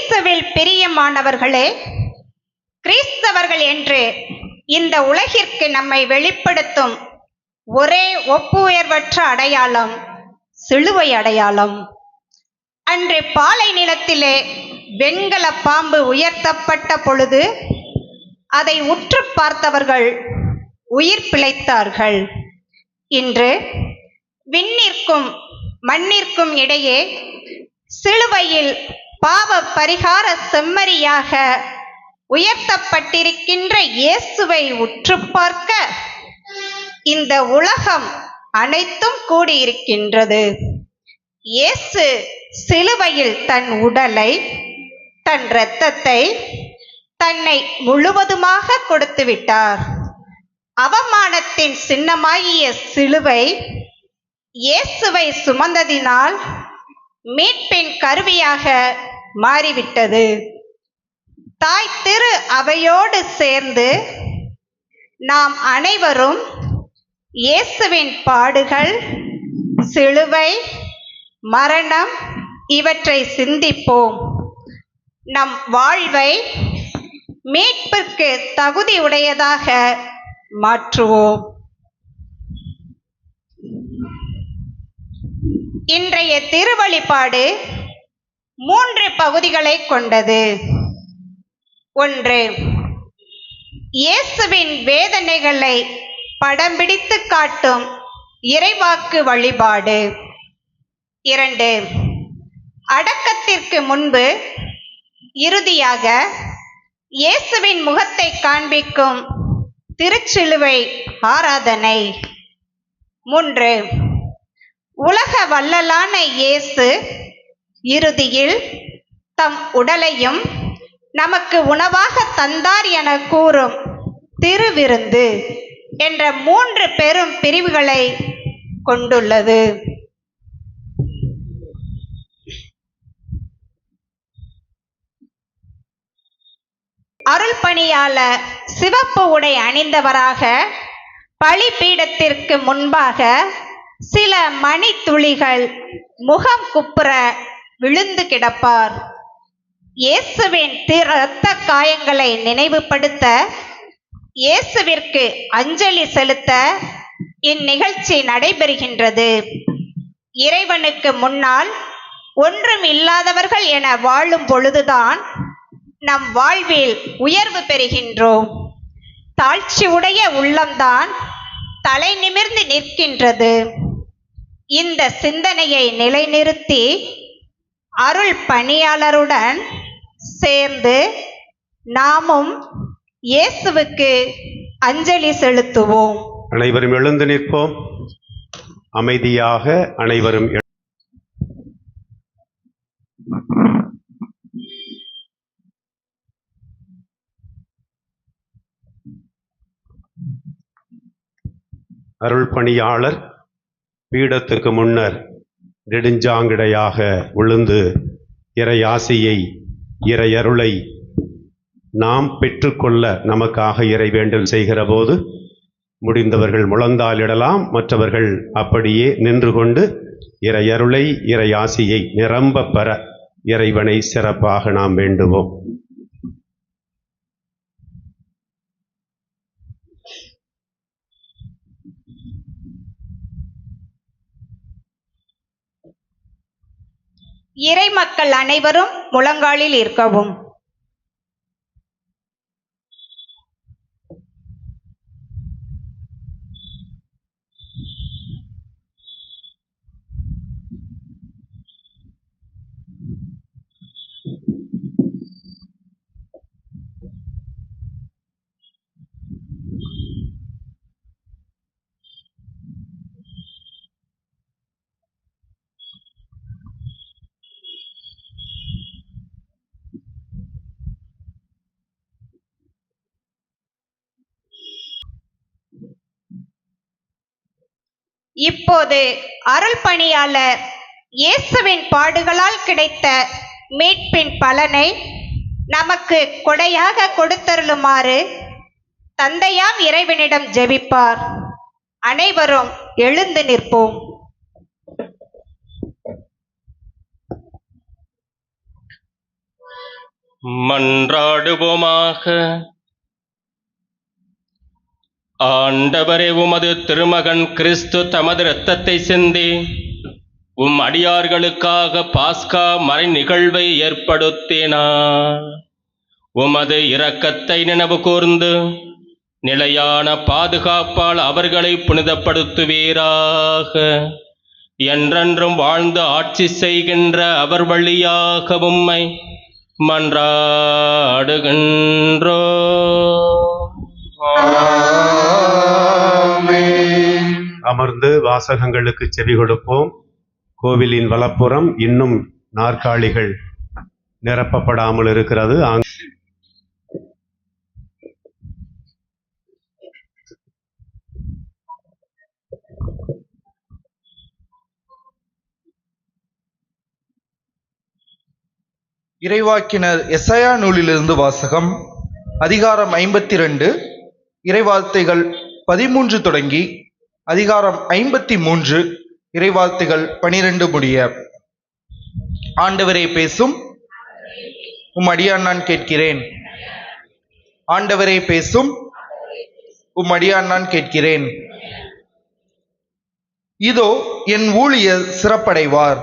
கிறிஸ்துவில் பிரியமானவர்களே, கிறிஸ்தவர்கள் என்று இந்த உலகிற்கு நம்மை வெளிப்படுத்தும் ஒரே ஒப்புயர்வற்ற அடையாளம் சிலுவை அடையாளம். அன்று பாலை நிலத்திலே வெண்கல பாம்பு உயர்த்தப்பட்ட பொழுது அதை உற்று பார்த்தவர்கள் உயிர் பிழைத்தார்கள். இன்று விண்ணிற்கும் மண்ணிற்கும் இடையே சிலுவையில் பாவ பரிகார செம்மறியாக உயர்த்தப்பட்டிருக்கின்ற இயேசுவை உற்று பார்க்க இந்த உலகம் அனைத்தும் கூடியிருக்கின்றது. இயேசு சிலுவையில் தன் உடலை, தன் இரத்தத்தை, தன்னை முழுவதுமாக கொடுத்து விட்டார். அவமானத்தின் சின்னமாகிய சிலுவை இயேசுவை சுமந்ததினால் மீட்பின் கருவியாக மாறிவிட்டது. தாய் திரு அவையோடு சேர்ந்து நாம் அனைவரும் இயேசுவின் பாடுகள், சிலுவை, மரணம் இவற்றை சிந்திப்போம். நம் வாழ்வை மீட்பிற்கு தகுதியுடையதாக மாற்றுவோம். இன்றைய திருவழிபாடு 3 பகுதிகளை கொண்டது. 1. இயேசுவின் வேதனைகளை படம் பிடித்து காட்டும் இறைவாக்கு வழிபாடு. 2. அடக்கத்திற்கு முன்பு இறுதியாக இயேசுவின் முகத்தை காண்பிக்கும் திருச்சிலுவை ஆராதனை. 3. உலக வள்ளலான இயேசு இறுதியில் தம் உடலையும் நமக்கு உணவாக தந்தார் என கூறும் திருவிருந்து என்ற 3 பெரும் பிரிவுகளை கொண்டுள்ளது. அருள் பணியாளர் சிவப்பு உடை அணிந்தவராக பலிபீடத்திற்கு முன்பாக சில மணித்துளிகள் முகம் குப்புற விழுந்து கிடப்பார். இயேசுவின் இரத்த காயங்களை நினைவுபடுத்த, இயேசுவிற்கு அஞ்சலி செலுத்த இந்நிகழ்ச்சி நடைபெறுகின்றது. இறைவனுக்கு முன்னால் ஒன்றும் இல்லாதவர்கள் என வாழும் பொழுதுதான் நம் வாழ்வில் உயர்வு பெறுகின்றோம். தாழ்ச்சி உடைய உள்ளம்தான் தலை நிமிர்ந்து நிற்கின்றது. இந்த சிந்தனையை நிலைநிறுத்தி அருள் பணியாளருடன் சேர்ந்து நாமும் இயேசுவுக்கு அஞ்சலி செலுத்துவோம். அனைவரும் எழுந்து நிற்போம். அமைதியாக அனைவரும் அருள் பணியாளர் பீடத்துக்கு முன்னர் நெடுஞ்சாங்கிடையாக விழுந்து இறையாசியை, இறையருளை நாம் பெற்றுக்கொள்ள நமக்காக இறை வேண்டல் செய்கிற போது முடிந்தவர்கள் முழந்தாளிடலாம். மற்றவர்கள் அப்படியே நின்று கொண்டு இறையருளை, இறையாசியை நிரம்ப பெற இறைவனை சிறப்பாக நாம் வேண்டுவோம். இறை மக்கள் அனைவரும் முழங்காலில் இருக்கவும். இப்போது அருள் பணியாளர் இயேசுவின் பாடுகளால் கிடைத்த மீட்பின் பலனை நமக்கு கொடையாக கொடுத்தருளுமாறு தந்தையாம் இறைவனிடம் ஜெபிப்பார். அனைவரும் எழுந்து நிற்போம். மன்றாடுவோமாக. ஆண்டவரே, உமது திருமகன் கிறிஸ்து தமது இரத்தத்தை சிந்தி உம் அடியார்களுக்காக பாஸ்கா மறை நிகழ்வை ஏற்படுத்தினார். உமது இரக்கத்தை நினைவு கூர்ந்து நிலையான பாதுகாப்பால் அவர்களை புனிதப்படுத்துவீராக. என்றென்றும் வாழ்ந்து ஆட்சி செய்கின்ற அவர் வழியாக உம்மை மன்றாடுகின்றோ. அமர்ந்து வாசகங்களுக்கு செவி கொடுப்போம். கோவிலின் வலப்புறம் இன்னும் நாற்காலிகள் நிரப்பப்படாமல் இருக்கிறது. இறைவாக்கினர் எசாயா நூலிலிருந்து வாசகம். அதிகாரம் 52, இறைவார்த்தைகள் 13 தொடங்கி அதிகாரம் 53, இறைவார்த்தைகள் 12 முடிய. ஆண்டவரே பேசும், உம் அடியான் நான் கேட்கிறேன். ஆண்டவரே பேசும், உம் அடியான் நான் கேட்கிறேன். இதோ என் ஊழியர் சிறப்படைவார்.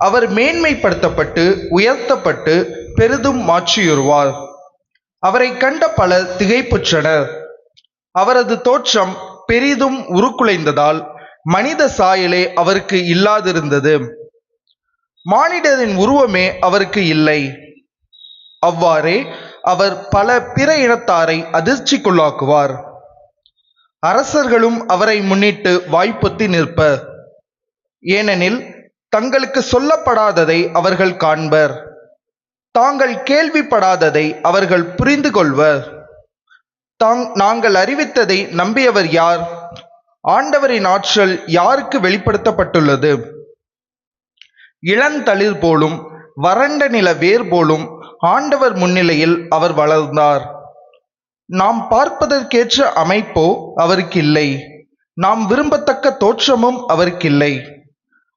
அவர் மேன்மைப்படுத்தப்பட்டு உயர்த்தப்பட்டு பெரிதும் மாற்றியுறுவார். அவரை கண்ட பலர் திகைப்புற்றனர். அவரது தோற்றம் பெரிதும் உருக்குலைந்ததால் மனித சாயலே அவருக்கு இல்லாதிருந்தது. மானிடரின் உருவமே அவருக்கு இல்லை. அவ்வாறே அவர் பல பிற இனத்தாரை அதிர்ச்சிக்குள்ளாக்குவார். அரசர்களும் அவரை முன்னிட்டு வாய்ப்பொத்தி நிற்பர். ஏனெனில் தங்களுக்கு சொல்லப்படாததை அவர்கள் காண்பர், தாங்கள் கேள்விப்படாததை அவர்கள் புரிந்து கொள்வர். நாங்கள் அறிவித்ததை நம்பியவர் யார்? ஆண்டவரின் ஆற்றல் யாருக்கு வெளிப்படுத்தப்பட்டுள்ளது? இளந்தளிர் போலும் வறண்ட நில வேர் போலும் ஆண்டவர் முன்னிலையில் அவர் வளர்ந்தார். நாம் பார்ப்பதற்கேற்ற அமைப்போ அவருக்கில்லை, நாம் விரும்பத்தக்க தோற்றமும் அவருக்கில்லை.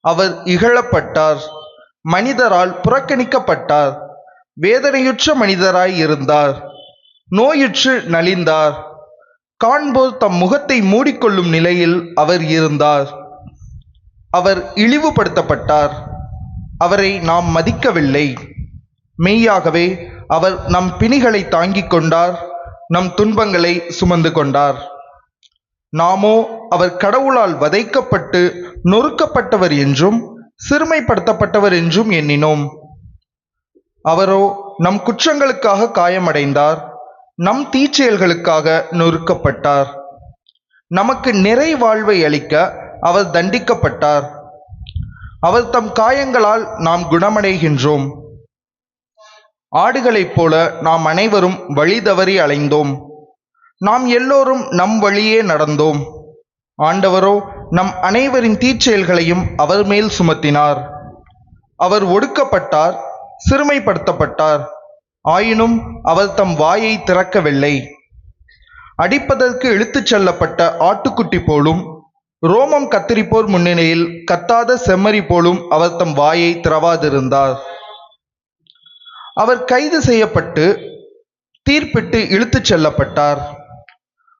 அவர் இகழப்பட்டார், மனிதரால் புறக்கணிக்கப்பட்டார். வேதனையுற்ற மனிதராய் இருந்தார், நோயுற்று நலிந்தார். காண்போர் தம் முகத்தை மூடிக்கொள்ளும் நிலையில் அவர் இருந்தார். அவர் இழிவுபடுத்தப்பட்டார், அவரை நாம் மதிக்கவில்லை. மெய்யாகவே அவர் நம் பிணிகளை தாங்கிக் கொண்டார், நம் துன்பங்களை சுமந்து கொண்டார். நாமோ அவர் கடவுளால் வதைக்கப்பட்டு நொறுக்கப்பட்டவர் என்றும் சிறுமைப்படுத்தப்பட்டவர் என்றும் எண்ணினோம். அவரோ நம் குற்றங்களுக்காக காயமடைந்தார், நம் தீச்செயல்களுக்காக நொறுக்கப்பட்டார். நமக்கு நிறை வாழ்வை அளிக்க அவர் தண்டிக்கப்பட்டார். அவர் தம் காயங்களால் நாம் குணமடைகின்றோம். ஆடுகளைப் போல நாம் அனைவரும் வழி தவறி அலைந்தோம். நாம் எல்லோரும் நம் வழியே நடந்தோம். ஆண்டவரோ நம் அனைவரின் தீச்செயல்களையும் அவர் மேல் சுமத்தினார். அவர் ஒடுக்கப்பட்டார், சிறுமைப்படுத்தப்பட்டார். ஆயினும் அவர் தம் வாயை திறக்கவில்லை. அடிப்பதற்கு இழுத்துச் செல்லப்பட்ட ஆட்டுக்குட்டி போலும், ரோமம் கத்தரிப்போர் முன்னிலையில் கத்தாத செம்மறி போலும் அவர் தம் வாயை திறவாதிருந்தார். அவர் கைது செய்யப்பட்டு தீர்ப்பிட்டு இழுத்துச் செல்லப்பட்டார்.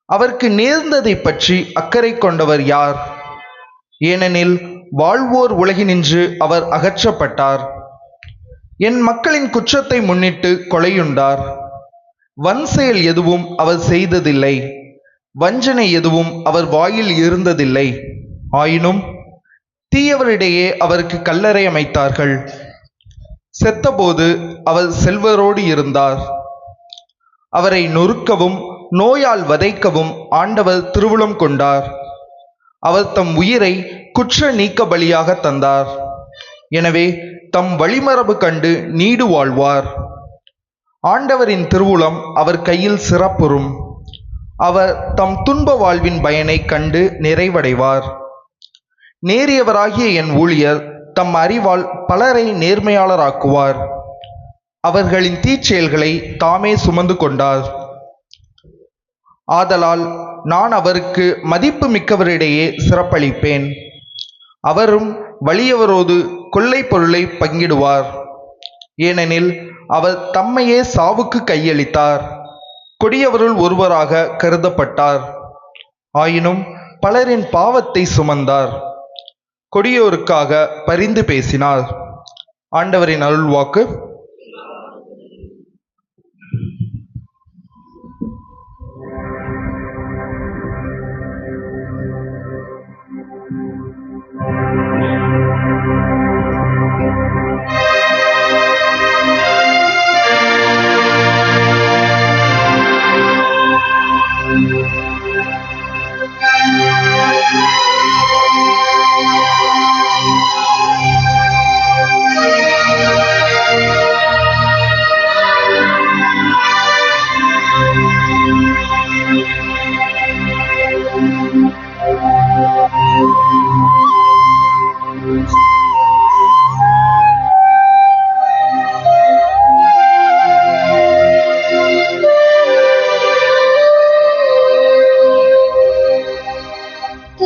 அவருக்கு நேர்ந்ததை பற்றி அக்கறை கொண்டவர் யார்? ஏனெனில் வாழ்வோர் உலகினின்று அவர் அகற்றப்பட்டார். என் மக்களின் குற்றத்தை முன்னிட்டு கொலையுண்டார். வன்செயல் எதுவும் அவர் செய்ததில்லை, வஞ்சனை எதுவும் அவர் வாயில் இருந்ததில்லை. ஆயினும் தீயவரிடையே அவருக்கு கல்லறை அமைத்தார்கள். செத்தபோது அவர் செல்வரோடு இருந்தார். அவரை நொறுக்கவும் நோயால் வதைக்கவும் ஆண்டவர் திருவுளம் கொண்டார். அவர் தம் உயிரை குற்ற நீக்க பலியாக தந்தார். எனவே தம் வழிமரபு கண்டு நீடு வாழ்வார். ஆண்டவரின் திருவுளம் அவர் கையில் சிறப்புறும். அவர் தம் துன்ப வாழ்வின் பயனை கண்டு நிறைவடைவார். நேரியவராகிய என் ஊழியர் தம் அறிவால் பலரை நேர்மையாளராக்குவார். அவர்களின் தீச்செயல்களை தாமே சுமந்து கொண்டார். ஆதலால் நான் அவருக்கு மதிப்பு மிக்கவரிடையே சிறப்பளிப்பேன். அவரும் வலியவரோடு கொள்ளை பொருளை பங்கிடுவார். ஏனெனில் அவர் தம்மையே சாவுக்கு கையளித்தார். கொடியவருள் ஒருவராக கருதப்பட்டார். ஆயினும் பலரின் பாவத்தை சுமந்தார். கொடியோருக்காக பரிந்து பேசினார். ஆண்டவரின் அருள்வாக்கு.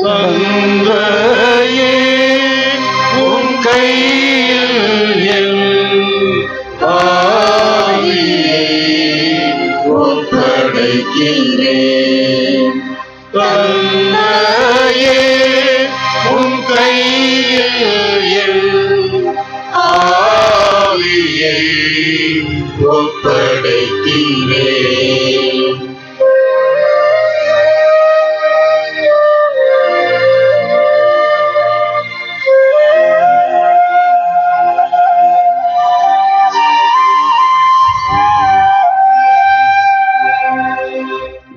தந்தையே, உம் கையில் என் ஆவியை ஒப்படைக்கிறேன். தந்தையே, உம் கையில் என் ஆவியை ஒப்படைக்கிறேன்.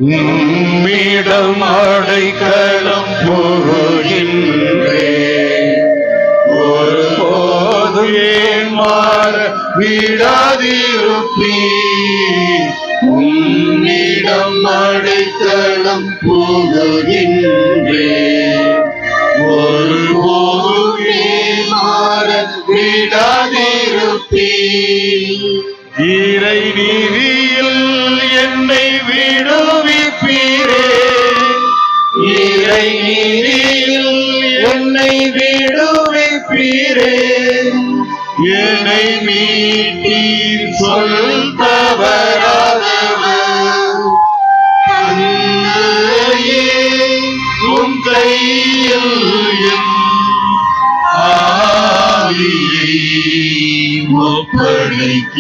உம்மிடம் அடைக்கலம் புகுகின்றேன். ஒருபோதும் ஏன் மாற விடாதிருப்பீர். உம்மிடம் அடைக்கலம் புகுகின்றேன். ஒருபோதும் ஏன் மாற விடாதிருப்பீர். இறை நீதியில் என்னை விடுவிப்பீரே. இறை நீதியில் என்னை விடுவிப்பீரே. என்னை மீட்டீர் சொல் தவறாதவர். தந்தையே, உம் கையில் என் ஆவியை ஒப்படைக்கிறேன்.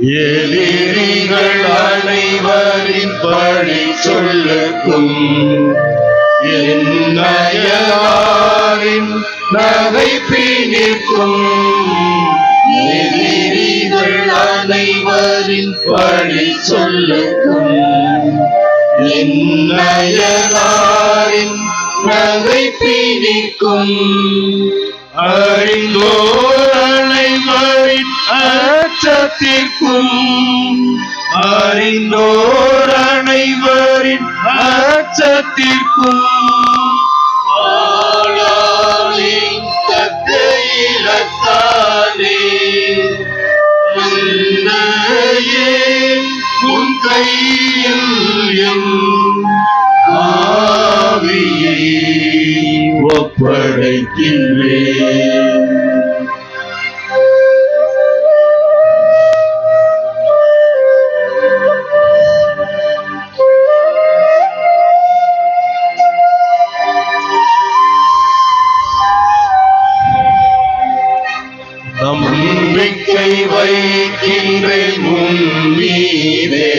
எதிரிகள் அனைவரின் பழி சொல்லுக்கும் என் அயலாரின் நகைப்பினிற்கும். எதிரிகள் அனைவரின் பழி சொல்லுக்கும் என் அயலாரின் நகைப்பினிற்கும். அறிந்தோர் அனைவரின் அச்சத்திற்கும். அறிந்தோர் அனைவரின் அச்சத்திற்கும். ஆளாளின் தக்க இலத்தானே. தந்தையே, உன் கையில் என் ஆவியை ஒப்படைக்கின்றேன். நம்பிக்கை வைக்கின்றேன் உன் மீதே.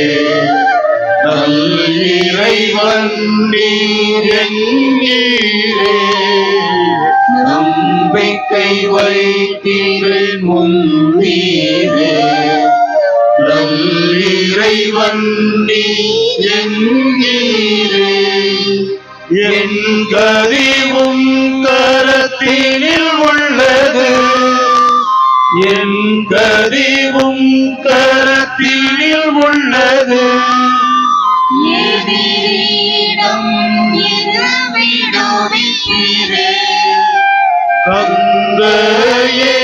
இறைவன் நீர் என்கிறே. நம்பிக்கை வைக்கின்றேன் உன் மீதே. இறைவன் நீர் என்கிறே. என் கதிவும் கரத்தினில் உள்ளது. என் கதிவும் கரத்தினில் உள்ளது. எதிரியிடம் என்னை விடுவிப்பீரே. தந்தையே,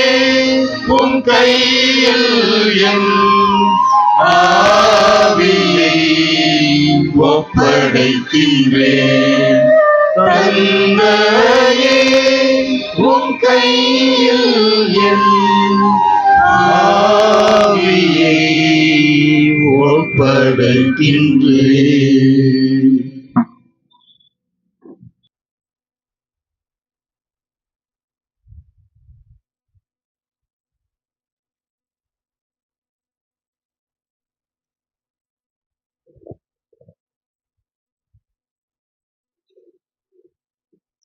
உம் கையில் என் ஆவியை ஒப்படைக்கின்றேன். தந்தையே, உம் கையில் என் ஆவியை ஒப்படைக்கின்றேன்.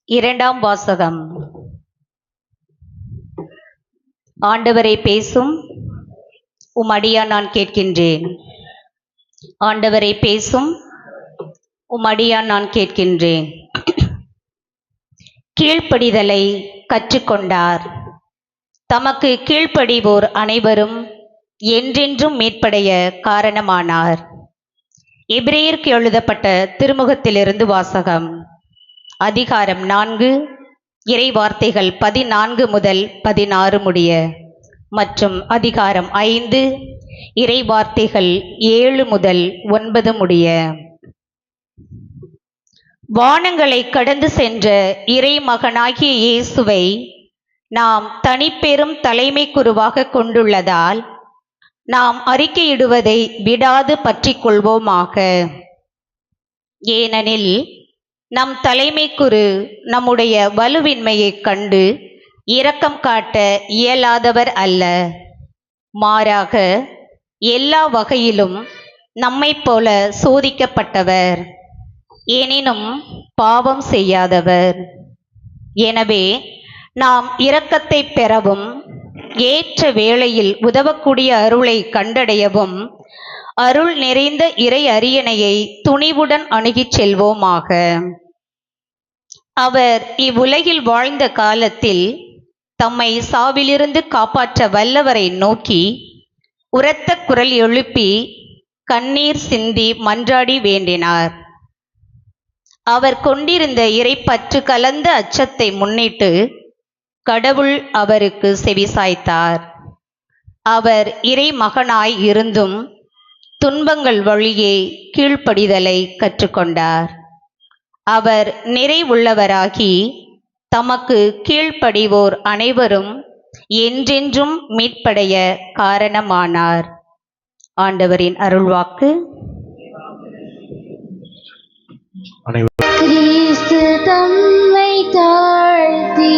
இரண்டாம் வாசகம். ஆண்டவரை பேசும் உம் அடியான் நான் கேட்கின்றேன். ஆண்டவரை பேசும் உம் அடியான் நான் கேட்கின்றேன். கீழ்ப்படிதலை கற்றுக்கொண்டார். தமக்கு கீழ்ப்படிவோர் அனைவரும் என்றென்றும் மீட்படைய காரணமானார். எபிரேயருக்கு எழுதப்பட்ட திருமுகத்திலிருந்து வாசகம். அதிகாரம் 4, இறை வார்த்தைகள் 14 முதல் 16 முடிய மற்றும் அதிகாரம் 5, இறை வார்த்தைகள் 7 முதல் 9 முடிய. வானங்களை கடந்து சென்ற இறை மகனாகிய இயேசுவை நாம் தனிப்பெரும் தலைமை குருவாக கொண்டுள்ளதால் நாம் அறிக்கையிடுவதை விடாது பற்றிக் கொள்வோமாக. ஏனெனில் நம் தலைமை குரு நம்முடைய வலுவின்மையைக் கண்டு இரக்கம் காட்ட இயலாதவர் அல்ல. மாறாக எல்லா வகையிலும் நம்மைப் போல சோதிக்கப்பட்டவர், எனினும் பாவம் செய்யாதவர். எனவே நாம் இரக்கத்தை பெறவும் ஏற்ற வேளையில் உதவக்கூடிய அருளை கண்டடையவும் அருள் நிறைந்த இறை அரியணையை துணிவுடன் அணுகிச் செல்வோமாக. அவர் இவ்வுலகில் வாழ்ந்த காலத்தில் தம்மை சாவிலிருந்து காப்பாற்ற வல்லவரை நோக்கி உரத்த குரல் எழுப்பி கண்ணீர் சிந்தி மன்றாடி வேண்டினார். அவர் கொண்டிருந்த இறைப்பற்று கலந்த அச்சத்தை முன்னிட்டு கடவுள் அவருக்கு செவிசாய்த்தார். அவர் இறை மகனாய் இருந்தும் துன்பங்கள் வழியே கீழ்ப்படிதலை கற்றுக்கொண்டார். அவர் நிறைவுள்ளவராகி தமக்கு கீழ்ப்படிவோர் அனைவரும் என்றென்றும் மீட்படைய காரணமானார். ஆண்டவரின் அருள்வாக்கு. கிறிஸ்து தம்மை தாழ்த்தி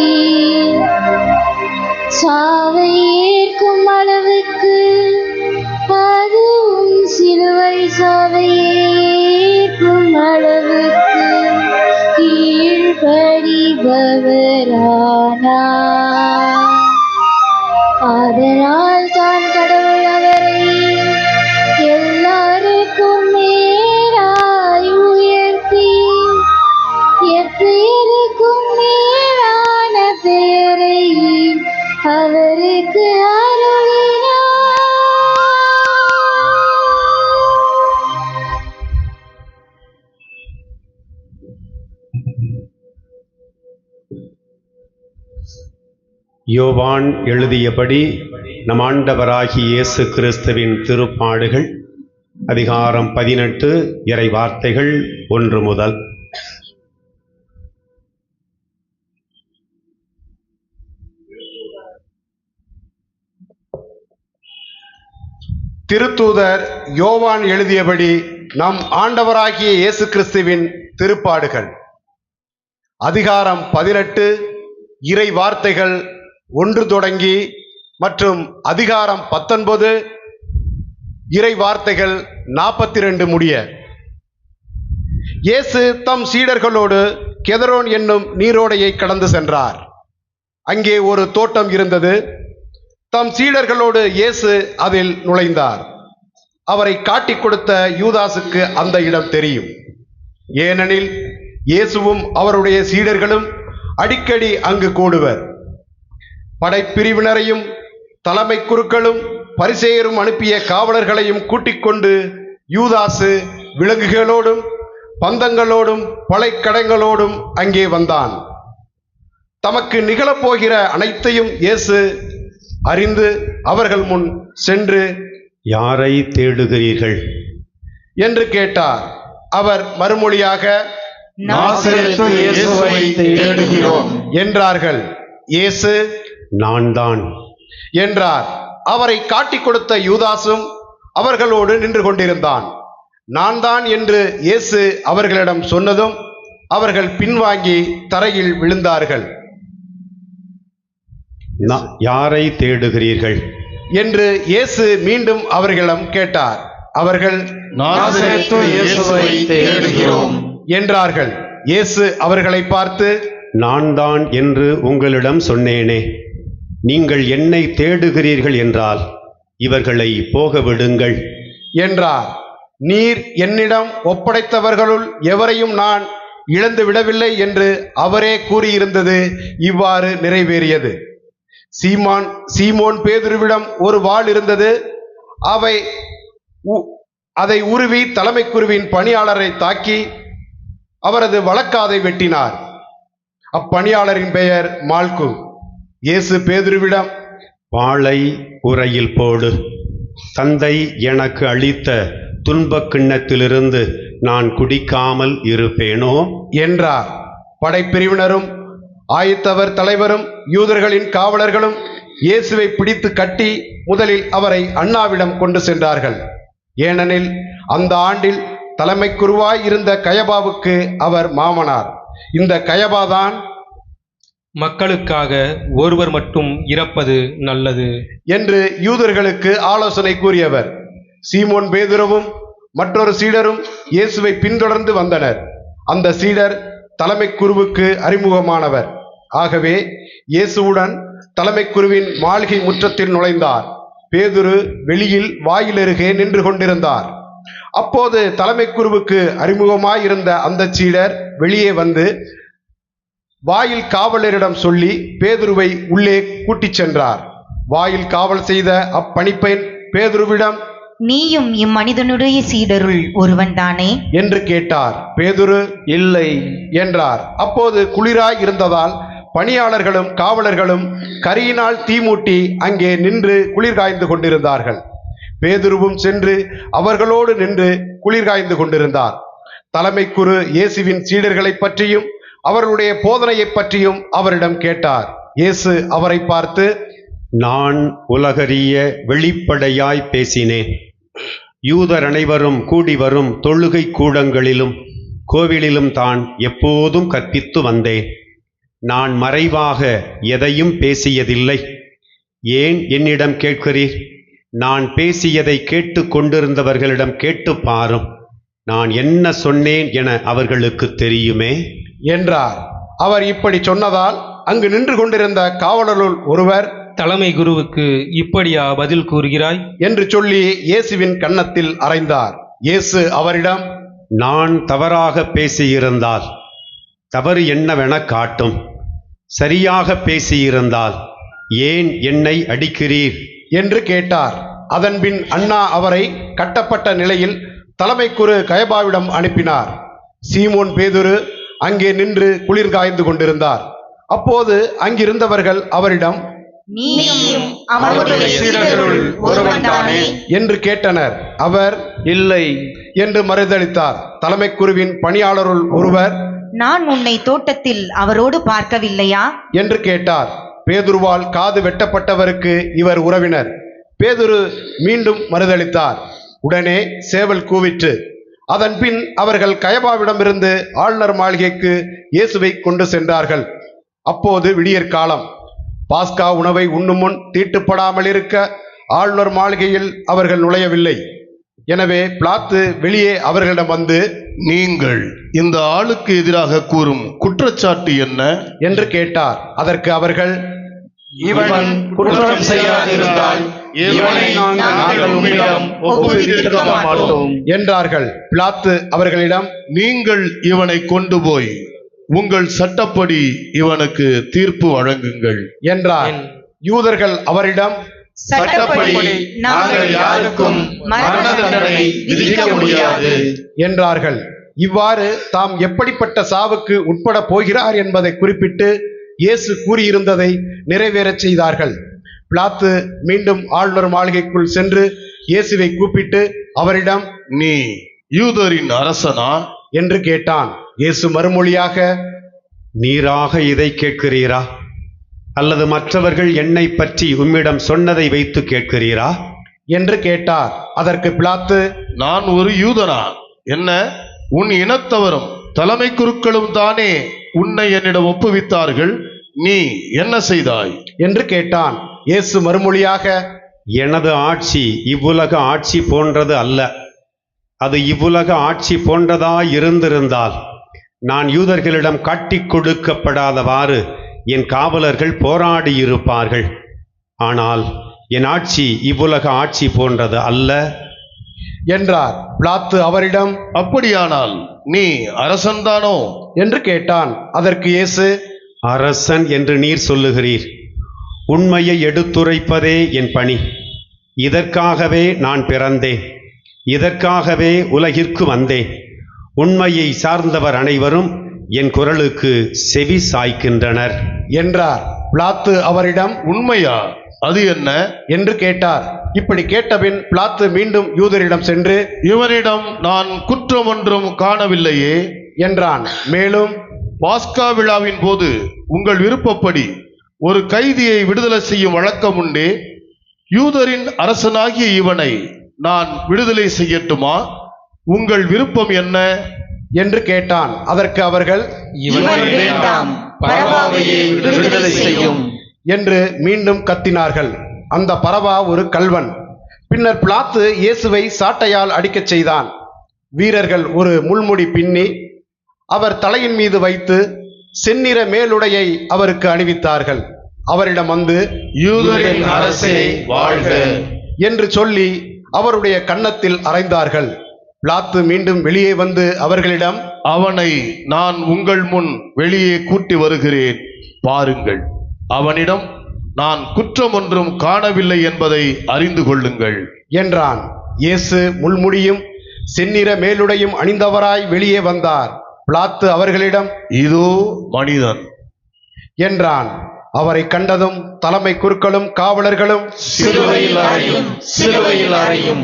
சாவை ஏற்கும் அளவுக்கு, அதுவும் சிலுவை சாவை ஏற்கும் அளவுக்கு கீழ்ப்படிபவரானார். அதனால் தான் கடவுள் அவரை எல்லாருக்கும் மேலாய் உயர்த்தி எப்பேருக்கும் மேலான பேரை அவருக்கு அருளினார். யோவான் எழுதியபடி நம் ஆண்டவராகிய இயேசு கிறிஸ்துவின் திருப்பாடுகள் அதிகாரம் 18 இறை வார்த்தைகள் 1 முதல். திருத்தூதர் யோவான் எழுதியபடி நம் ஆண்டவராகிய இயேசு கிறிஸ்துவின் திருப்பாடுகள் அதிகாரம் 18 இறை வார்த்தைகள் 1 தொடங்கி மற்றும் அதிகாரம் 19 இறை வார்த்தைகள் 42 முடிய. இயேசு தம் சீடர்களோடு கெதரோன் என்னும் நீரோடையை கடந்து சென்றார். அங்கே ஒரு தோட்டம் இருந்தது. தம் சீடர்களோடு இயேசு அதில் நுழைந்தார். அவரை காட்டிக் கொடுத்த யூதாசுக்கு அந்த இடம் தெரியும். ஏனெனில் இயேசுவும் அவருடைய சீடர்களும் அடிக்கடி அங்கு கூடுவர். படைப்பிரிவினரையும் தலைமை குருக்களும் பரிசேயரும் அனுப்பிய காவலர்களையும் கூட்டிக் கொண்டு யூதாசு விலங்குகளோடும் பந்தங்களோடும் பழைக்கடங்களோடும் அங்கே வந்தான். தமக்கு நிகழப்போகிற அனைத்தையும் இயேசு அறிந்து அவர்கள் முன் சென்று யாரை தேடுகிறீர்கள் என்று கேட்டார். அவர் மறுமொழியாக நாசரேத்து இயேசுவை தேடுகிறோம் என்றார்கள். இயேசு நான் தான் என்றார். அவரை காட்டிக் கொடுத்த யூதாசும் அவர்களோடு நின்று கொண்டிருந்தான். நான் தான் என்று இயேசு அவர்களிடம் சொன்னதும் அவர்கள் பின்வாங்கி தரையில் விழுந்தார்கள். யாரை தேடுகிறீர்கள் என்று இயேசு மீண்டும் அவர்களிடம் கேட்டார். அவர்கள் நாசரேத்து இயேசுவை தேடுகிறோம் என்றார்கள். இயேசு அவர்களை பார்த்து நான் தான் என்று உங்களிடம் சொன்னேனே, நீங்கள் என்னை தேடுகிறீர்கள் என்றால் இவர்களை போக விடுங்கள் என்றார். நீர் என்னிடம் ஒப்படைத்தவர்களுள் எவரையும் நான் இழந்து விடவில்லை என்று அவரே கூறியிருந்தது இவ்வாறு நிறைவேறியது. சீமோன் பேதுருவிடம் ஒரு வாள் இருந்தது. அதை உருவி தலைமை குருவின் பணியாளரை தாக்கி அவரது வலக்காதை வெட்டினார். அப்பணியாளரின் பெயர் மால்கு. இயேசு பேதுருவிடம் வாளை உறையில் போடு, தந்தை எனக்கு அளித்த துன்பக் கிண்ணத்திலிருந்து நான் குடிக்காமல் இருப்பேனோ என்றார். படைப்பிரிவினரும் ஆயத்தவர் தலைவரும் யூதர்களின் காவலர்களும் இயேசுவை பிடித்து கட்டி முதலில் அவரை அண்ணாவிடம் கொண்டு சென்றார்கள். ஏனெனில் அந்த ஆண்டில் தலைமை குருவாய் இருந்த கயபாவுக்கு அவர் மாமனார். இந்த கயபாதான் மக்களுக்காக ஒருவர் மட்டும் இறப்பது நல்லது என்று யூதர்களுக்கு ஆலோசனை கூறியவர். சீமோன் பேதுருவும் மற்றொரு சீடரும் இயேசுவை பின்தொடர்ந்து வந்தனர். அந்த சீடர் தலைமை குருவுக்கு அறிமுகமானவர். ஆகவே இயேசுவுடன் தலைமை குருவின் மாளிகை முற்றத்தில் நுழைந்தார். பேதுரு வெளியில் வாயிலருகே நின்று கொண்டிருந்தார். அப்போது தலைமை குருவுக்கு அறிமுகமாயிருந்த அந்த சீடர் வெளியே வந்து வாயில் காவலரிடம் சொல்லி பேதுருவை உள்ளே கூட்டிச் சென்றார். வாயில் காவல் செய்த அப்பணிப்பெண் பேதுருவிடம் நீயும் இம்மனிதனுடைய சீடருள் ஒருவன்தானே என்று கேட்டார். பேதுரு இல்லை என்றார். அப்போது குளிராய் இருந்ததால் பணியாளர்களும் காவலர்களும் கரியினால் தீமூட்டி அங்கே நின்று குளிர் காய்ந்து கொண்டிருந்தார்கள். பேதுருவும் சென்று அவர்களோடு நின்று குளிர் காய்ந்து கொண்டிருந்தார். தலைமை குரு இயேசுவின் சீடர்களை பற்றியும் அவர்களுடைய போதனையை பற்றியும் அவரிடம் கேட்டார். இயேசு அவரை பார்த்து நான் உலகறிய வெளிப்படையாய் பேசினேன். யூதர் அனைவரும் கூடி வரும் தொழுகை கூடங்களிலும் கோவிலிலும் தான் எப்போதும் கற்பித்து வந்தேன். நான் மறைவாக எதையும் பேசியதில்லை. ஏன் என்னிடம் கேட்கிறீர்? நான் பேசியதை கேட்டு கொண்டிருந்தவர்களிடம் கேட்டு பாரும். நான் என்ன சொன்னேன் என அவர்களுக்கு தெரியுமே என்றார். அவர் இப்படி சொன்னதால் அங்கு நின்று கொண்டிருந்த காவலருள் ஒருவர் தலைமை குருவுக்கு இப்படியா பதில் கூறுகிறாய் என்று சொல்லி இயேசுவின் கன்னத்தில் அறைந்தார். இயேசு அவரிடம் நான் தவறாக பேசியிருந்தால் தவறு என்னவென காட்டும். சரியாக பேசியிருந்தால் ஏன் என்னை அடிக்கிறீர் என்று கேட்டார். அதன்பின் அண்ணா அவரை கட்டப்பட்ட நிலையில் தலைமை குரு கயபாவிடம் அனுப்பினார். சீமோன் பேதுரு அங்கே நின்று குளிர் காய்ந்து கொண்டிருந்தார். அப்போது அங்கிருந்தவர்கள் அவரிடம் நீயும் அவருடைய சீடருள் ஒருவன்தானே என்று கேட்டனர். அவர் இல்லை என்று மறுதளித்தார். தலைமை குருவின் பணியாளருள் ஒருவர் நான் உன்னை தோட்டத்தில் அவரோடு பார்க்கவில்லையா என்று கேட்டார். பேதுருவால் காது வெட்டப்பட்டவருக்கு இவர் உறவினர். பேதுரு மீண்டும் மறுதளித்தார். உடனே சேவல் கூவிற்று. அதன் பின் அவர்கள் கயபாவிடமிருந்து ஆளுநர் மாளிகைக்கு இயேசுவை கொண்டு சென்றார்கள். அப்போது விடியற்காலம். பாஸ்கா உணவை உண்ணும் முன் தீட்டுப்படாமல் இருக்க ஆளுநர் மாளிகையில் அவர்கள் நுழையவில்லை. எனவே பிலாத்து வெளியே அவர்களிடம் வந்து நீங்கள் இந்த ஆளுக்கு எதிராக கூறும் குற்றச்சாட்டு என்ன என்று கேட்டார். அதற்கு அவர்கள் இவன் குற்றம் செய்யாதிருந்தால் இவனை நாங்கள் உம்மிடம் ஒப்புவித்திருக்க மாட்டோம் என்றார்கள். பிலாத்து அவர்களிடம் நீங்கள் இவனை கொண்டு போய் உங்கள் சட்டப்படி இவனுக்கு தீர்ப்பு வழங்குங்கள் என்றார். யூதர்கள் அவரிடம் சட்டப்படி நாங்கள் யாருக்கும் மரண தண்டனை விதிக்க முடியாது என்றார்கள். இவ்வாறு தாம் எப்படிப்பட்ட சாவுக்கு உட்பட போகிறார் என்பதை குறிப்பிட்டு இயேசு கூறியிருந்ததை நிறைவேறச் செய்தார்கள். பிலாத்து மீண்டும் ஆளுநர் மாளிகைக்குள் சென்று இயேசுவை கூப்பிட்டு அவரிடம், நீ யூதரின் அரசனா என்று கேட்டான். இயேசு மறுமொழியாக, நீராக இதை கேட்கிறீரா, அல்லது மற்றவர்கள் என்னை பற்றி உம்மிடம் சொன்னதை வைத்து கேட்கிறீரா என்று கேட்டார். அதற்கு பிலாத்து, நான் ஒரு யூதனா? என்ன, உன் இனத்தவரும் தலைமை குருக்களும் தானே உன்னை என்னிடம் ஒப்புவித்தார்கள். நீ என்ன செய்தாய் என்று கேட்டான். இயேசு மறுமொழியாக, எனது ஆட்சி இவ்வுலக ஆட்சி போன்றது அல்ல. அது இவ்வுலக ஆட்சி போன்றதாயிருந்திருந்தால் நான் யூதர்களிடம் காட்டிக் கொடுக்கப்படாதவாறு என் காவலர்கள் போராடியிருப்பார்கள். ஆனால் என் ஆட்சி இவ்வுலக ஆட்சி போன்றது அல்ல என்றார். பிலாத்து அவரிடம், அப்படியானால் நீ அரசன்தானோ என்று கேட்டான். அதற்கு இயேசு, அரசன் என்று நீர் சொல்லுகிறீர். உண்மையை எடுத்துரைப்பதே என் பணி. இதற்காகவே நான் பிறந்தேன், இதற்காகவே உலகிற்கு வந்தேன். உண்மையை சார்ந்தவர் அனைவரும் என் குரலுக்கு செவி சாய்க்கின்றனர் என்றார். பிலாத்து அவரிடம், உண்மையா? அது என்ன என்று கேட்டார். இப்படி கேட்டபின் பிலாத்து மீண்டும் யூதரிடம் சென்று, இவனிடம் நான் குற்றம் ஒன்றும் காணவில்லையே என்றான். மேலும், பாஸ்கா விழாவின் போது உங்கள் விருப்பப்படி ஒரு கைதியை விடுதலை செய்யும் வழக்கம் உண்டே. யூதரின் அரசனாகிய இவனை நான் விடுதலை செய்யட்டுமா? உங்கள் விருப்பம் என்ன என்று கேட்டான். அதற்கு அவர்கள், இவனை வேண்டாம், பரபாவையே விடுதலை செய்யும் என்று மீண்டும் கத்தினார்கள். அந்த பரபா ஒரு கள்வன். பின்னர் பிலாத்து இயேசுவை சாட்டையால் அடிக்கச் செய்தான். வீரர்கள் ஒரு முள்முடி பின்னி அவர் தலையின் மீது வைத்து செந்நிற மேலுடையை அவருக்கு அணிவித்தார்கள். அவரிடம் வந்து, யூதரின் அரசே வாழ்க என்று சொல்லி அவருடைய கன்னத்தில் அறைந்தார்கள். பிலாத்து மீண்டும் வெளியே வந்து அவர்களிடம், அவனை நான் உங்கள் முன் வெளியே கூட்டி வருகிறேன், பாருங்கள். அவனிடம் நான் குற்றம் ஒன்றும் காணவில்லை என்பதை அறிந்து கொள்ளுங்கள் என்றான். இயேசு முள்முடியும் செந்நிற மேலுடையும் அணிந்தவராய் வெளியே வந்தார். பிலாத்து அவர்களிடம், இதோ மனிதன் என்றான். அவரை கண்டதும் தலைமை குருக்களும் காவலர்களும், சிலுவையில் அறையும், சிலுவையில் அறையும்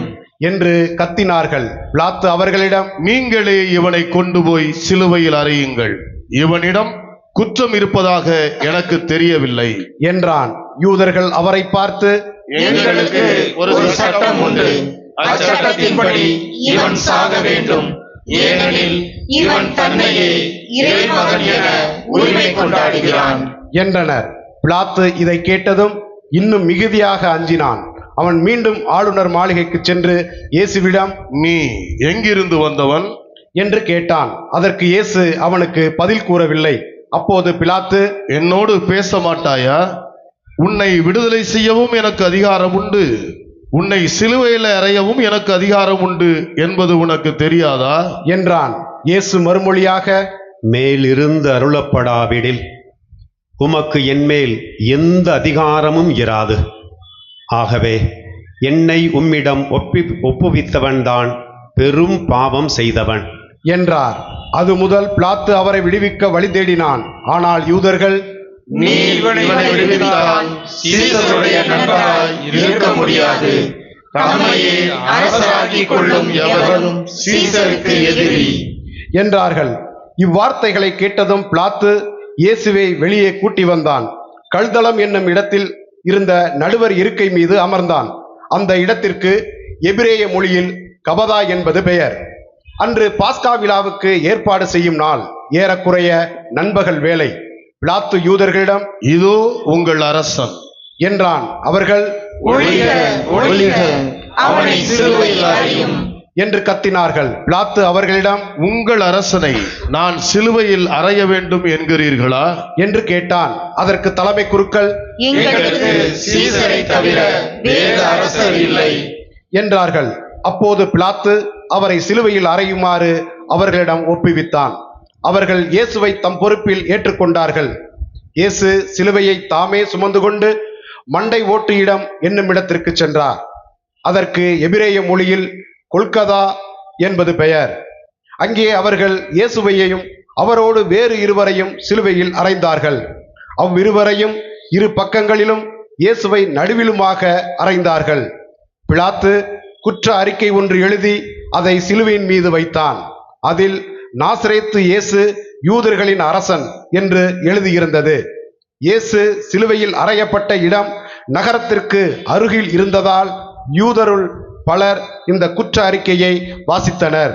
என்று கத்தினார்கள். பிலாத்து அவர்களிடம், நீங்களே இவனை கொண்டு போய் சிலுவையில் அறையுங்கள். இவனிடம் குற்றம் இருப்பதாக எனக்கு தெரியவில்லை என்றான். யூதர்கள் அவரை பார்த்து, எங்களுக்கு ஒரு சட்டம் உண்டு, அச்சட்டத்தின்படி இவன் சாக வேண்டும், ஏனெனில் இவன் தன்னையே இறைமகன் என உரிமை கொண்டாடுகிறான் என்றனர். பிலாத்து இதை கேட்டதும் இன்னும் மிகுதியாக அஞ்சினான். அவன் மீண்டும் ஆளுநர் மாளிகைக்கு சென்று இயேசுவிடம், நீ எங்கிருந்து வந்தவன் என்று கேட்டான். அதற்கு இயேசு அவனுக்கு பதில் கூறவில்லை. அப்போது பிலாத்து, என்னோடு பேச மாட்டாயா? உன்னை விடுதலை செய்யவும் எனக்கு அதிகாரம் உண்டு, உன்னை சிலுவையில் அறையவும் எனக்கு அதிகாரம் உண்டு என்பது உனக்கு தெரியாதா என்றான். இயேசு மறுமொழியாக, மேலிருந்து அருளப்படாவிடில் உமக்கு என்மேல் எந்த அதிகாரமும் இராது. ஆகவே என்னை உம்மிடம் ஒப்புவித்தவன்தான் பெரும் பாவம் செய்தவன் என்றார். அது முதல் பிலாத்து அவரை விடுவிக்க வழி தேடினான். ஆனால் யூதர்கள், நீ இவனை விடுவித்தால் சீசருடைய நண்பராய் இருக்க முடியாது. தம்மையே அரசராக்கிக் கொள்ளும் எவரும் சீசருக்கு எதிரி என்றார்கள். இவ்வார்த்தைகளை கேட்டதும் பிலாத்து இயேசுவை வெளியே கூட்டி வந்தான். கல்தளம் என்னும் இடத்தில் இருந்த நடுவர் இருக்கை மீது அமர்ந்தான். அந்த இடத்திற்கு எபிரேய மொழியில் கபதா என்பது பெயர். அன்று பாஸ்கா விழாவுக்கு ஏற்பாடு செய்யும் நாள், ஏறக்குறைய நண்பகல் வேளை. பிலாத்து யூதர்களிடம், இதோ உங்கள் அரசன் என்றான். அவர்கள், ஒழிக, ஒழிக, அவனை சிலுவையில் அறையும் என்று கத்தினார்கள். பிலாத்து அவர்களிடம், உங்கள் அரசனை நான் சிலுவையில் அறைய வேண்டும் என்கிறீர்களா என்று கேட்டான். அதற்கு தலைமை குருக்கள், எங்களுக்கு சீசரை தவிர வேறு அரசர் இல்லை என்றார்கள். அப்போது பிலாத்து அவரை சிலுவையில் அறையுமாறு அவர்களிடம் ஒப்புவித்தான். அவர்கள் இயேசுவை தம் பொறுப்பில் ஏற்றுக்கொண்டார்கள். இயேசு சிலுவையை தாமே சுமந்து கொண்டு மண்டை ஓட்டு இடம் என்னும் இடத்திற்கு சென்றார். அதற்கு எபிரேய மொழியில் கொல்கதா என்பது பெயர். அங்கே அவர்கள் இயேசுவையையும் அவரோடு வேறு இருவரையும் சிலுவையில் அறைந்தார்கள். அவ்விருவரையும் இரு பக்கங்களிலும் இயேசுவை நடுவிலுமாக அறைந்தார்கள். பிலாத்து குற்ற அறிக்கை ஒன்று எழுதி அதை சிலுவையின் மீது வைத்தான். அதில் நாசரேத்து இயேசு யூதர்களின் அரசன் என்று எழுதியிருந்தது. இயேசு சிலுவையில் அறையப்பட்ட இடம் நகரத்திற்கு அருகில் இருந்ததால் யூதருள் பலர் இந்த குற்ற அறிக்கையை வாசித்தனர்.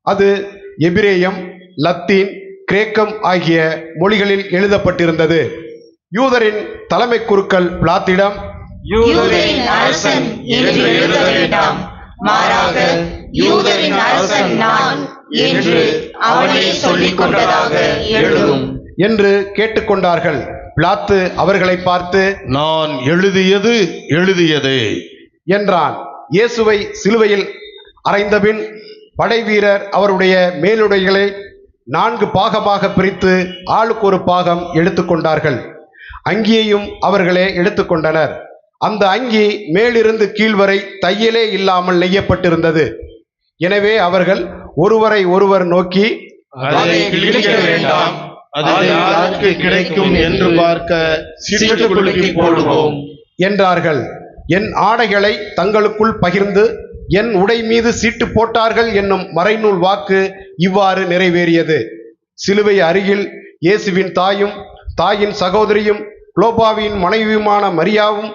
அது எபிரேயம், லத்தீன், கிரேக்கம் ஆகிய மொழிகளில் எழுதப்பட்டிருந்தது. யூதரின் தலைமை குருக்கள் பிலாத்திடம், யூதரின் அரசன் என்று எழுத வேண்டாம், மாறாக யூதரின் அரசன் நான் என்று அவனே சொல்லிக் கொண்டதாக எழுதும் என்று கேட்டுக்கொண்டார்கள். பிலாத்து அவர்களை பார்த்து, நான் எழுதியது எழுதியதே என்றான். இயேசுவை சிலுவையில் அறைந்தபின் படைவீரர் அவருடைய மேலுடைகளை 4 பாகமாக பிரித்து ஆளுக்கு ஒரு பாகம் எடுத்துக்கொண்டார்கள். அங்கியையும் அவர்களே எடுத்துக்கொண்டனர். அந்த அங்கி மேலிருந்து கீழ்வரை தையலே இல்லாமல் நெய்யப்பட்டிருந்தது. எனவே அவர்கள் ஒருவரை ஒருவர் நோக்கி, அதை கிழிக்க வேண்டாம், அது யாருக்கு கிடைக்கும் என்று பார்க்க சீட்டு குலுக்கி போடுவோம் என்றார்கள். என் ஆடைகளை தங்களுக்குள் பகிர்ந்து என் உடை மீது சீட்டு போட்டார்கள் என்னும் மறைநூல் வாக்கு இவ்வாறு நிறைவேறியது. சிலுவை அருகில் இயேசுவின் தாயும் தாயின் சகோதரியும் குலோபாவின் மனைவியுமான மரியாவும்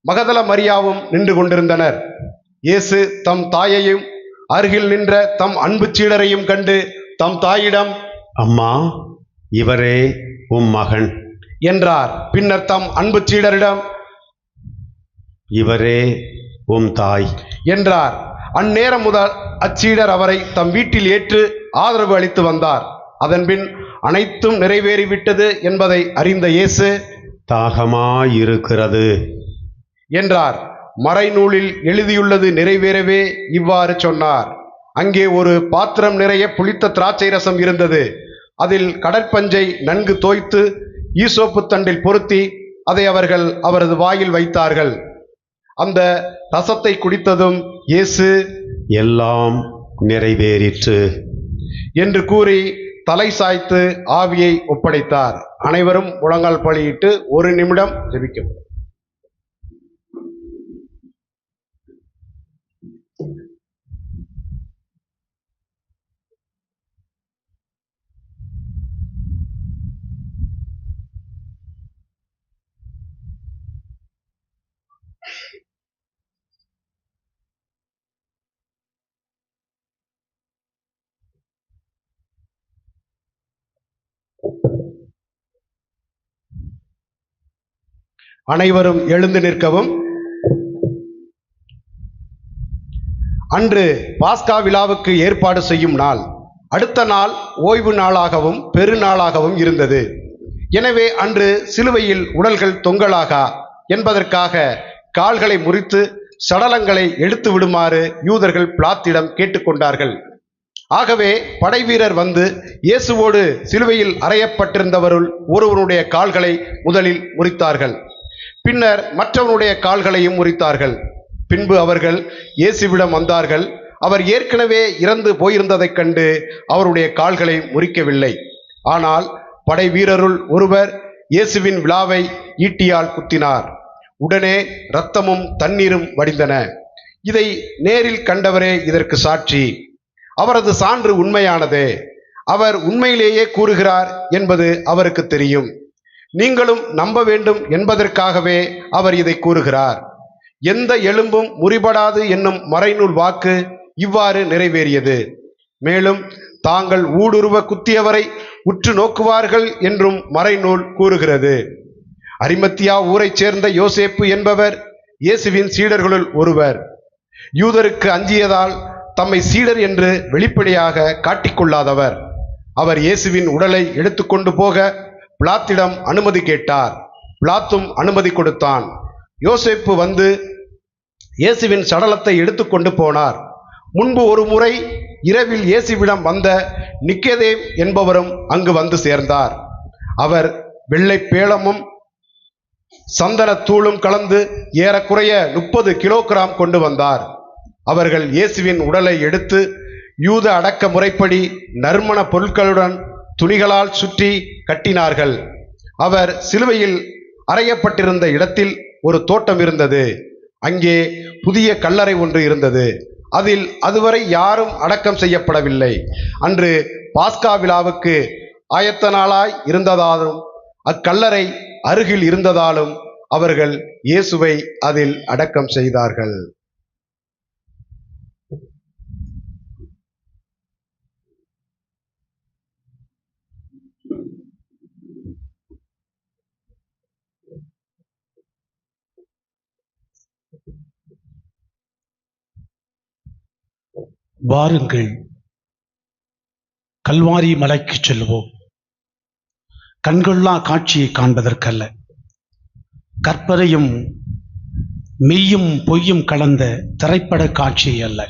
மகதல மரியாவும் நின்று கொண்டிருந்தனர். இயேசு தம் தாயையும் அருகில் நின்ற தம் அன்பு சீடரையும் கண்டு தம் தாயிடம், அம்மா, இவரே உம் மகன் என்றார். பின்னர் தம் அன்பு சீடரிடம், இவரே உம் தாய் என்றார். அந்நேரம் முதல் அச்சீடர் அவரை தம் வீட்டில் ஏற்று ஆதரவு அளித்து வந்தார். அதன்பின் அனைத்தும் நிறைவேறிவிட்டது என்பதை அறிந்த இயேசு, தாகமாயிருக்கிறது என்றார். மறைநூலில் எழுதியுள்ளது நிறைவேறவே இவ்வாறு சொன்னார். அங்கே ஒரு பாத்திரம் நிறைய புளித்த திராட்சை ரசம் இருந்தது. அதில் கடற்பஞ்சை நன்கு தோய்த்து ஈசோப்பு தண்டில் பொருத்தி அதை அவர்கள் அவரது வாயில் வைத்தார்கள். அந்த ரசத்தை குடித்ததும் இயேசு, எல்லாம் நிறைவேறிற்று என்று கூறி தலை சாய்த்து ஆவியை ஒப்படைத்தார். அனைவரும் முழங்கால் படியிட்டு 1 நிமிடம் ஜெபிக்கும். அனைவரும் எழுந்து நிற்கவும். அன்று பாஸ்கா விழாவுக்கு ஏற்பாடு செய்யும் நாள். அடுத்த நாள் ஓய்வு நாளாகவும் பெருநாளாகவும் இருந்தது. எனவே அன்று சிலுவையில் உடல்கள் தொங்கலாகா என்பதற்காக கால்களை முறித்து சடலங்களை எடுத்து விடுமாறு யூதர்கள் பிலாத்திடம் கேட்டுக்கொண்டார்கள். ஆகவே படைவீரர் வந்து இயேசுவோடு சிலுவையில் அறையப்பட்டிருந்தவருள் ஒருவனுடைய கால்களை முதலில் முறித்தார்கள். பின்னர் மற்றவனுடைய கால்களையும் முறித்தார்கள். பின்பு அவர்கள் இயேசுவிடம் வந்தார்கள். அவர் ஏற்கனவே இறந்து போயிருந்ததைக் கண்டு அவருடைய கால்களை முறிக்கவில்லை. ஆனால் படை வீரருள் ஒருவர் இயேசுவின் விலாவை ஈட்டியால் குத்தினார். உடனே இரத்தமும் தண்ணீரும் வடிந்தன. இதை நேரில் கண்டவரே இதற்கு சாட்சி. அவரது சான்று உண்மையானதே. அவர் உண்மையிலேயே கூறுகிறார் என்பது அவருக்கு தெரியும். நீங்களும் நம்ப வேண்டும் என்பதற்காகவே அவர் இதை கூறுகிறார். எந்த எலும்பும் முறிபடாது என்னும் மறைநூல் வாக்கு இவ்வாறு நிறைவேறியது. மேலும் தாங்கள் ஊடுருவ குத்தியவரை உற்று நோக்குவார்கள் என்றும் மறைநூல் கூறுகிறது. அரிமத்தியா ஊரைச் சேர்ந்த யோசேப்பு என்பவர் இயேசுவின் சீடர்களுள் ஒருவர். யூதருக்கு அஞ்சியதால் தம்மை சீடர் என்று வெளிப்படையாக காட்டிக்கொள்ளாதவர். அவர் இயேசுவின் உடலை எடுத்துக்கொண்டு போக பிலாத்திடம் அனுமதி கேட்டார். பிலாத்தும் அனுமதி கொடுத்தான். யோசேப்பு வந்து இயேசுவின் சடலத்தை எடுத்துக்கொண்டு போனார். முன்பு ஒரு முறை இரவில் இயேசுவிடம் வந்த நிக்கதேம் என்பவரும் அங்கு வந்து சேர்ந்தார். அவர் வெள்ளை பேளமும் சந்தனத்தூளும் கலந்து ஏறக்குறைய 30 கிலோகிராம் கொண்டு வந்தார். அவர்கள் இயேசுவின் உடலை எடுத்து யூத அடக்க முறைப்படி நறுமண பொருட்களுடன் துணிகளால் சுற்றி கட்டினார்கள். அவர் சிலுவையில் அறையப்பட்டிருந்த இடத்தில் ஒரு தோட்டம் இருந்தது. அங்கே புதிய கல்லறை ஒன்று இருந்தது. அதில் அதுவரை யாரும் அடக்கம் செய்யப்படவில்லை. அன்று பாஸ்கா விழாவுக்கு ஆயத்த நாளாய் இருந்ததாலும் அக்கல்லறை அருகில் இருந்ததாலும் அவர்கள் இயேசுவை அதில் அடக்கம் செய்தார்கள். வாருங்கள், கல்வாரி மலைக்கு செல்வோம். கண்கொள்ளா காட்சியை காண்பதற்கல்ல, கற்பனையும் மெய்யும் பொய்யும் கலந்த திரைப்பட காட்சி அல்ல.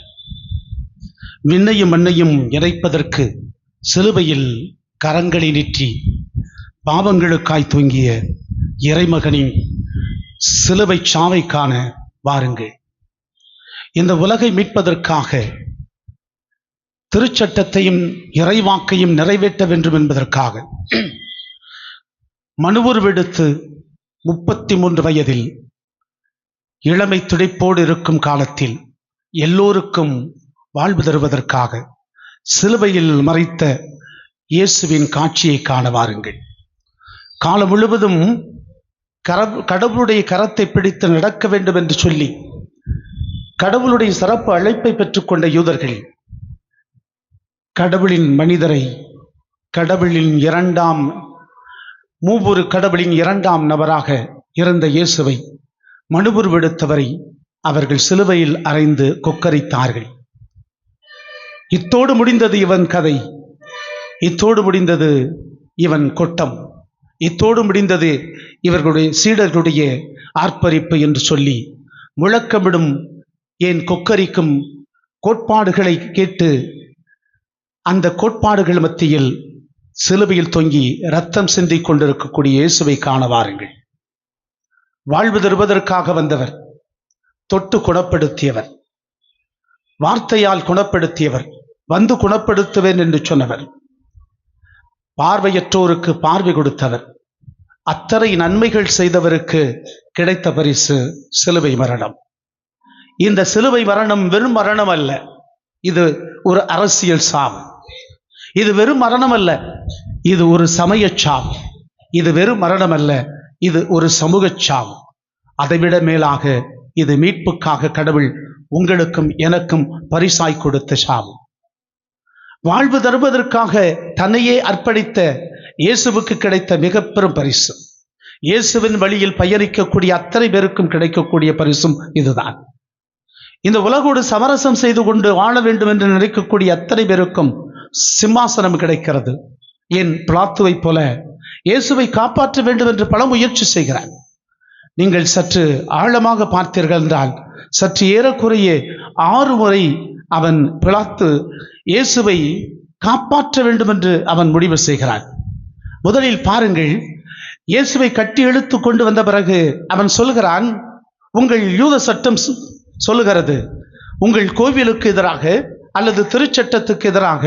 விண்ணையும் மண்ணையும் இணைப்பதற்கு சிலுவையில் கரங்களை நீட்டி பாவங்களுக்காய் தூங்கிய இறைமகனின் சிலுவை சாவை காண வாருங்கள். இந்த உலகை மீட்பதற்காக திருச்சட்டத்தையும் இறைவாக்கையும் நிறைவேற்ற வேண்டும் என்பதற்காக மனுவுருவெடுத்து 33 வயதில் இளமை துடிப்போடு இருக்கும் காலத்தில் எல்லோருக்கும் வாழ்வு தருவதற்காக சிலுவையில் மறைத்த இயேசுவின் காட்சியை காண வாருங்கள். காலம் முழுவதும் கடவுளுடைய கரத்தை பிடித்து நடக்க வேண்டும் என்று சொல்லி கடவுளுடைய சிறப்பு அழைப்பை பெற்றுக்கொண்ட யூதர்கள் கடவுளின் மனிதரை, கடவுளின் மூவொரு கடவுளின் இரண்டாம் நபராக இருந்த இயேசுவை, மனுவுருவெடுத்தவரை அவர்கள் சிலுவையில் அறைந்து கொக்கரித்தார்கள். இத்தோடு முடிந்தது இவன் கதை, இத்தோடு முடிந்தது இவன் கொட்டம், இத்தோடு முடிந்தது இவர்களுடைய சீடர்களுடைய ஆர்ப்பரிப்பு என்று சொல்லி முழக்கமிடும், ஏன் கொக்கரிக்கும் கோட்பாடுகளை கேட்டு அந்த கோட்பாடுகள் மத்தியில் சிலுவையில் தொங்கி இரத்தம் சிந்திக் கொண்டிருக்கக்கூடிய இயேசுவை காண வாருங்கள். வாழ்வு தருவதற்காக வந்தவர், தொட்டு குணப்படுத்தியவர், வார்த்தையால் குணப்படுத்தியவர், வந்து குணப்படுத்துவேன் என்று சொன்னவர், பார்வையற்றோருக்கு பார்வை கொடுத்தவர், அத்தனை நன்மைகள் செய்தவருக்கு கிடைத்த பரிசு சிலுவை மரணம். இந்த சிலுவை மரணம் வெறும் மரணம் அல்ல, இது ஒரு அரசியல் சாவு. இது வெறும் மரணம் அல்ல, இது ஒரு சமய சாவு. இது வெறும் மரணம் அல்ல, இது ஒரு சமூக சாவு. அதைவிட மேலாக இது மீட்புக்காக கடவுள் உங்களுக்கும் எனக்கும் பரிசாய் கொடுத்த சாவு. வாழ்வு தருவதற்காக தன்னையே அர்ப்பணித்த இயேசுவுக்கு கிடைத்த மிக பெரும் பரிசு. இயேசுவின் வழியில் பயணிக்கக்கூடிய அத்தனை பேருக்கும் கிடைக்கக்கூடிய பரிசும் இதுதான். இந்த உலகோடு சமரசம் செய்து கொண்டு வாழ வேண்டும் என்று நினைக்கக்கூடிய அத்தனை பேருக்கும் சிம்மாசனம் கிடைக்கிறது. என் பிலாத்துவை போல இயேசுவை காப்பாற்ற வேண்டும் என்று பல முயற்சி செய்கிறார். நீங்கள் சற்று ஆழமாக பார்த்தீர்கள் என்றால் சற்று ஏறக்குறைய 6 முறை அவன் பிலாத்து இயேசுவை காப்பாற்ற வேண்டும் என்று அவன் முடிவு செய்கிறான். முதலில் பாருங்கள், இயேசுவை கட்டி இழுத்து கொண்டு வந்த பிறகு அவன் சொல்கிறான், உங்கள் யூத சட்டம் சொல்லுகிறது, உங்கள் கோவிலுக்கு எதிராக அல்லது திருச்சட்டத்துக்கு எதிராக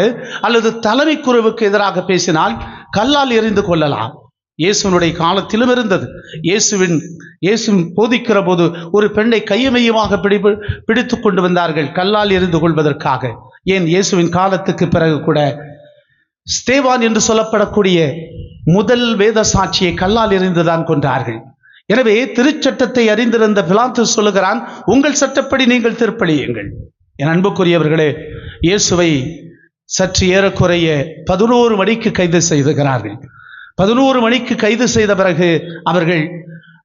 அல்லது தலைமை குருவுக்கு எதிராக பேசினால் கல்லால் எறிந்து கொள்ளலாம். இயேசுவினுடைய காலத்திலும் இருந்தது. இயேசு போதிக்கிற போது ஒரு பெண்ணை கையமையமாக பிடித்து கொண்டு வந்தார்கள் கல்லால் எறிந்து கொள்வதற்காக. ஏன் இயேசுவின் காலத்துக்கு பிறகு கூட ஸ்தேவான் என்று சொல்லப்படக்கூடிய முதல் வேத சாட்சியை கல்லால் எறிந்துதான் கொன்றார்கள். எனவே திருச்சட்டத்தை அறிந்திருந்த பிலாத்து சொல்லுகிறான், உங்கள் சட்டப்படி நீங்கள் தீர்ப்பளியுங்கள். என் அன்புக்குரியவர்களே, இயேசுவை சற்று ஏறக்குறைய 11 மணிக்கு கைது செய்துகிறார்கள். 11 மணிக்கு கைது செய்த பிறகு அவர்கள்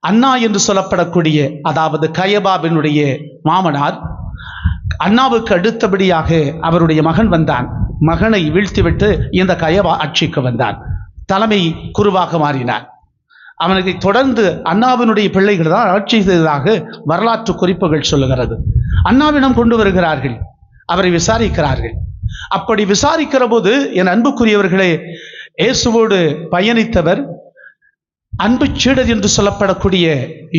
அண்ணா என்று சொல்லப்படக்கூடிய, அதாவது கயபாவினுடைய மாமனார், அண்ணாவுக்கு அடுத்தபடியாக அவருடைய மகன் வந்தான். மகனை வீழ்த்திவிட்டு இந்த கயபா ஆட்சிக்கு வந்தான், தலைமை குருவாக மாறினார். அவனுக்கு தொடர்ந்து அண்ணாவினுடைய பிள்ளைகள் தான் ஆட்சி செய்ததாக வரலாற்று குறிப்புகள் சொல்லுகிறது. அண்ணாவிடம் கொண்டு வருகிறார்கள், அவரை விசாரிக்கிறார்கள். அப்படி விசாரிக்கிற போது என் அன்புக்குரியவர்களே, இயேசுவோடு பயணித்தவர் அன்பு சீடர் என்று சொல்லப்படக்கூடிய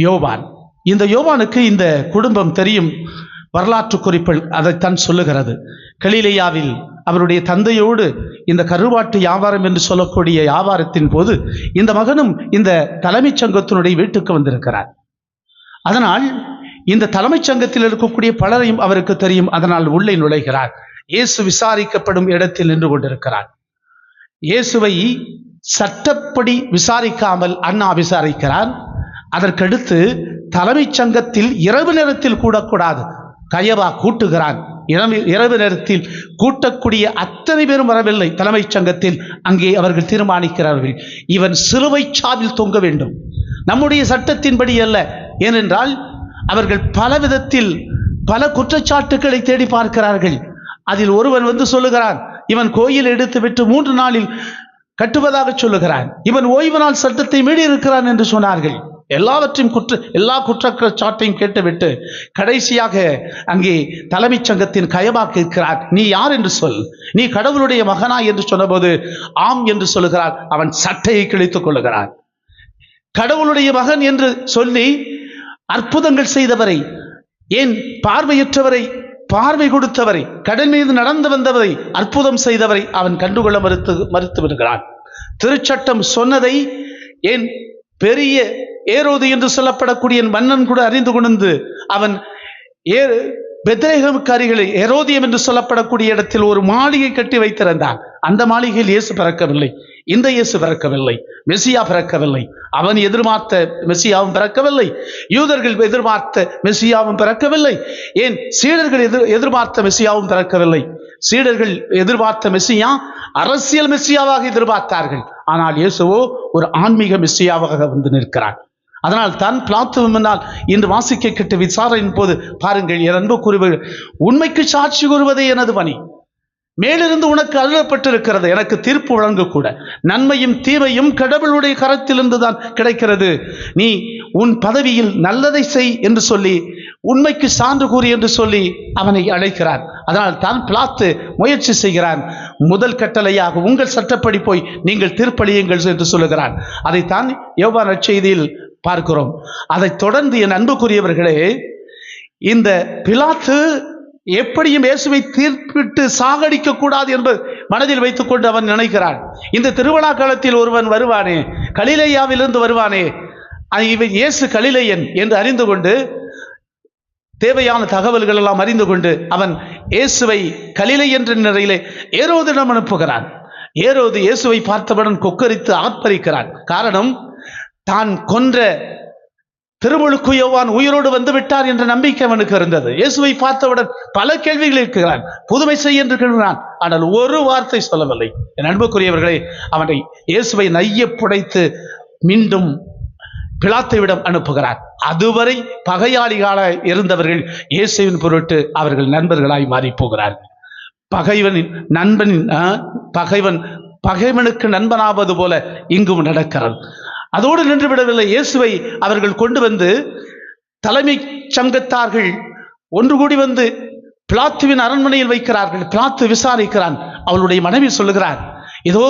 யோவான். இந்த யோவானுக்கு இந்த குடும்பம் தெரியும். வரலாற்று குறிப்பில் அதைத்தான் சொல்லுகிறது. கலிலேயாவில் அவருடைய தந்தையோடு இந்த கருவாட்டு வியாபாரம் என்று சொல்லக்கூடிய வியாபாரத்தின் போது இந்த மகனும் இந்த தலைமைச் சங்கத்தினுடைய வீட்டுக்கு வந்திருக்கிறார். அதனால் இந்த தலைமைச் சங்கத்தில் இருக்கக்கூடிய பலரையும் அவருக்கு தெரியும். அதனால் உள்ளே நுழைகிறார். இயேசு விசாரிக்கப்படும் இடத்தில் நின்று கொண்டிருக்கிறார். இயேசுவை சட்டப்படி விசாரிக்காமல் அண்ணா விசாரிக்கிறார். அதற்கடுத்து தலைமைச் சங்கத்தில் இரவு நேரத்தில் கூடக்கூடாது, கயவா கூட்டுகிறான். இரவு நேரத்தில் கூட்டக்கூடிய அத்தனை பேரும் வரவில்லை தலைமைச் சங்கத்தில். அங்கே அவர்கள் தீர்மானிக்கிறார்கள், இவன் சிலுவை சாவில் தொங்க வேண்டும், நம்முடைய சட்டத்தின்படி அல்ல. ஏனென்றால் அவர்கள் பல விதத்தில் பல குற்றச்சாட்டுக்களை தேடி பார்க்கிறார்கள். அதில் ஒருவன் வந்து சொல்லுகிறான், இவன் கோயில் எடுத்துவிட்டு 3 நாளில் கட்டுவதாக சொல்லுகிறான், இவன் ஓய்வு நாள் சட்டத்தை மீறி இருக்கிறான் என்று சொன்னார்கள். எல்லாவற்றையும் எல்லா குற்றச்சாட்டையும் கேட்டுவிட்டு கடைசியாக அங்கே தலைமைச் சங்கத்தின் கயவா கேட்கிறார், நீ யார் என்று சொல், நீ கடவுளுடைய மகனா என்று சொன்னபோது ஆம் என்று சொல்லுகிறார். அவன் சட்டையை கிழித்துக் கொள்ளுகிறான். கடவுளுடைய மகன் என்று சொல்லி அற்புதங்கள் செய்தவரை, ஏன் பார்வையற்றவரை பார்வை கொடுத்தவரை, கடல் மீது நடந்து வந்தவரை, அற்புதம் செய்தவரை அவன் கண்டுகொள்ள மறுத்து விடுகிறான். திருச்சட்டம் சொன்னதை ஏன் பெரிய ஏரோது என்று சொல்லப்படக்கூடிய மன்னன் கூட அறிந்து கொண்டு அவன் பெத்லகேமுக்கு அருகில் ஏரோதியம் என்று சொல்லப்படக்கூடிய இடத்தில் ஒரு மாளிகை கட்டி வைத்திருந்தான். அந்த மாளிகையில் இயேசு பிறக்கவில்லை, இந்த இயேசு பிறக்கவில்லை, மெசியா பிறக்கவில்லை. அவன் எதிர்பார்த்த மெசியாவும் பிறக்கவில்லை, யூதர்கள் எதிர்பார்த்த மெசியாவும் பிறக்கவில்லை, ஏன் சீடர்கள் எதிர்பார்த்த மெசியாவும் பிறக்கவில்லை. சீடர்கள் எதிர்பார்த்த மெசியா அரசியல் மெசியாவாக எதிர்பார்த்தார்கள். ஆனால் இயேசுவோ ஒரு ஆன்மீக மெசியாவாக வந்து நிற்கிறார். அதனால் தான் பிலாத்து முன்னால் இன்று வாசிக்க கேட்ட விசாரணையின் போது பாருங்கள், என் அன்பு கூறுவது, உண்மைக்கு சாட்சி கூறுவதே எனது பணி, மேலிருந்து உனக்கு அருளப்பட்டிருக்கிறது, எனக்கு தீர்ப்பு வழங்கக்கூட. நன்மையும் தீமையும் கடவுளுடைய கரத்திலிருந்து தான் கிடைக்கிறது. நீ உன் பதவியில் நல்லதை செய் என்று சொல்லி, உண்மைக்கு சான்று கூறி என்று சொல்லி அவனை அழைக்கிறான். அதனால் தான் பிலாத்து முயற்சி செய்கிறான். முதல் கட்டளையாக உங்கள் சட்டப்படி போய் நீங்கள் தீர்ப்பளியுங்கள் என்று சொல்லுகிறான். அதைத்தான் யோவான் நற்செய்தியில் பார்க்கிறோம். அதைத் தொடர்ந்து என் அன்புக்குரியவர்களே, இந்த பிலாத்து எப்படியும் இயேசுவை தீர்ப்பிட்டு சாகடிக்க கூடாது என்பது மனதில் வைத்துக் கொண்டு அவன் நினைக்கிறான். இந்த திருவிழா காலத்தில் ஒருவன் வருவானே, கலிலேயாவிலிருந்து வருவானே, இவன் இயேசு கலிலேயன் என்று அறிந்து கொண்டு, தேவையான தகவல்கள் எல்லாம் அறிந்து கொண்டு அவன் இயேசுவை கலிலேயன் என்ற நிலையிலே ஏரோதிடம் அனுப்புகிறான். ஏரோது இயேசுவை பார்த்தவுடன் கொக்கரித்து ஆர்ப்பரிக்கிறான். காரணம், தான் கொன்ற திருமுழுக்கு யோவான் உயிரோடு வந்து விட்டார் என்ற நம்பிக்கை அவனுக்கு இருந்தது. இயேசுவை பார்த்தவுடன் பல கேள்விகள் இருக்கிறான், புதுமை செய் என்று கேட்கிறான். ஆனால் ஒரு வார்த்தை சொல்லவில்லை. என் அன்புக்குரியவர்களே, அவனை இயேசுவை நைய புடைத்து மீண்டும் பிலாத்துவிடம் அனுப்புகிறார். அதுவரை பகையாளிகளாய் இருந்தவர்கள் இயேசுவின் பொருட்டு அவர்கள் நண்பர்களாய் மாறி போகிறார்கள். பகைவனுக்கு நண்பனாவது போல இங்கும் நடக்கிறது. அதோடு நின்று விடவில்லை. இயேசுவை அவர்கள் கொண்டு வந்து தலைமை சங்கத்தார்கள் ஒன்று கூடி வந்து பிலாத்துவின் அரண்மனையில் வைக்கிறார்கள். பிலாத்து விசாரிக்கிறான். அவளுடைய மனைவி சொல்லுகிறார், இதோ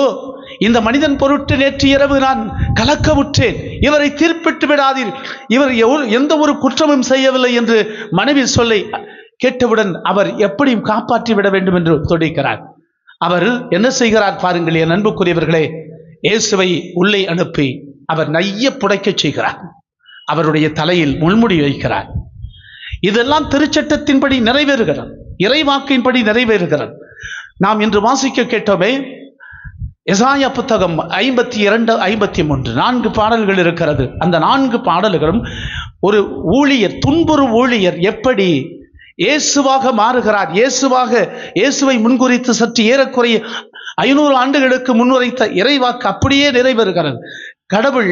இந்த மனிதன் பொருட்டு நேற்று இரவு நான் கலக்கமுற்றேன், இவரை தீர்ப்பிட்டு விடாதீர், இவர் எந்த ஒரு குற்றமும் செய்யவில்லை என்று மனைவி சொல்லை கேட்டவுடன் அவர் எப்படியும் காப்பாற்றி விட வேண்டும் என்று துடிக்கிறார். அவர் என்ன செய்கிறார் பாருங்கள் என் அன்புக்குரியவர்களே, இயேசுவை உள்ளே அனுப்பி அவர் நைய புடைக்க செய்கிறார். அவருடைய தலையில் முள்முடி வைக்கிறார். இதெல்லாம் திருச்சட்டத்தின்படி நிறைவேறுகிறது, இறைவாக்கின்படி நிறைவேறுகிறது. நாம் இன்று வாசிக்க கேட்டோமே, எசாயா புத்தகம் 52, 53 4 பாடல்கள் இருக்கிறது. அந்த 4 பாடல்களும் ஒரு ஊழியர், துன்புறு ஊழியர் எப்படி இயேசுவாக மாறுகிறார், இயேசுவை முன்குறித்து சற்று ஏறக்குறைய 500 ஆண்டுகளுக்கு முன்னுரைத்த இறைவாக்கு அப்படியே நிறைவேறுகிறது. கடவுள்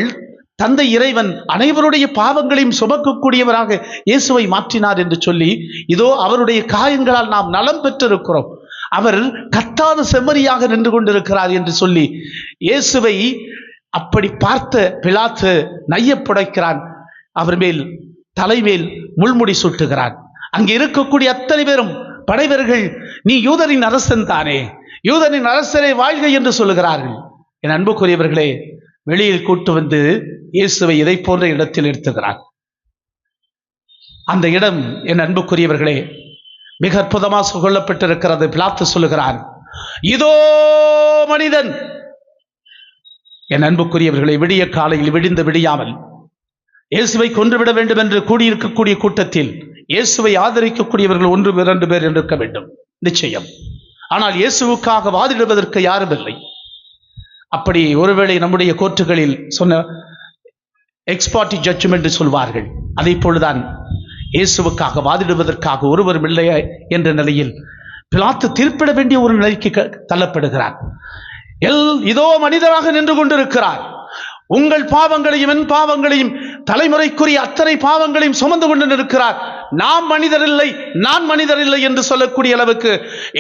தந்தை இறைவன் அனைவருடைய பாவங்களையும் சுமக்கக்கூடியவராக இயேசுவை மாற்றினார் என்று சொல்லி, இதோ அவருடைய காயங்களால் நாம் நலம் பெற்றிருக்கிறோம், அவர் கத்தாத செம்மறியாக நின்று கொண்டிருக்கிறார் என்று சொல்லி இயேசுவை அப்படி பார்த்த பிலாத்து நைய புடைக்கிறான். அவர் மேல் தலைமேல் முள்முடி சூட்டுகிறான். அங்கே இருக்கக்கூடிய அத்தனை பேரும் படைவர்கள், நீ யூதரின் அரசன் தானே, யூதரின் அரசரை வாழ்க என்று சொல்லுகிறார்கள். என் அன்புக்குரியவர்களே, வெளியில் கூட்டு வந்து இயேசுவை இதை போன்ற இடத்தில் நிறுத்துகிறார். அந்த இடம் என் அன்புக்குரியவர்களே மிக அற்புதமாக சொல்லப்பட்டிருக்கிறது. பிலாத்து சொல்லுகிறான், இதோ மனிதன். என் அன்புக்குரியவர்களை, விடிய காலையில் விடிந்து விடியாமல் இயேசுவை கொன்றுவிட வேண்டும் என்று கூடியிருக்கக்கூடிய கூட்டத்தில் இயேசுவை ஆதரிக்கக்கூடியவர்கள் 1-2 பேர் இருக்க வேண்டும், நிச்சயம். ஆனால் இயேசுவுக்காக வாதிடுவதற்கு யாரும் இல்லை. அப்படி ஒருவேளை நம்முடைய கோர்ட்டுகளில் சொன்ன எக்ஸ்பார்ட்டி ஜட்ஜ்மெண்ட் என்று சொல்வார்கள். அதை போலதான் இயேசுவுக்காக வாதிடுவதற்காக ஒருவரும் இல்லை என்ற நிலையில் பிலாத்து தீர்ப்பிட வேண்டிய ஒரு நிலைக்கு தள்ளப்படுகிறார். இதோ மனிதராக நின்று கொண்டிருக்கிறார். உங்கள் பாவங்களையும் என் பாவங்களையும் தலைமுறைக்குரிய அத்தனை பாவங்களையும் சுமந்து கொண்டு நிற்கிறார். நாம் மனிதர் இல்லை, நான் மனிதர் இல்லை என்று சொல்லக்கூடிய அளவுக்கு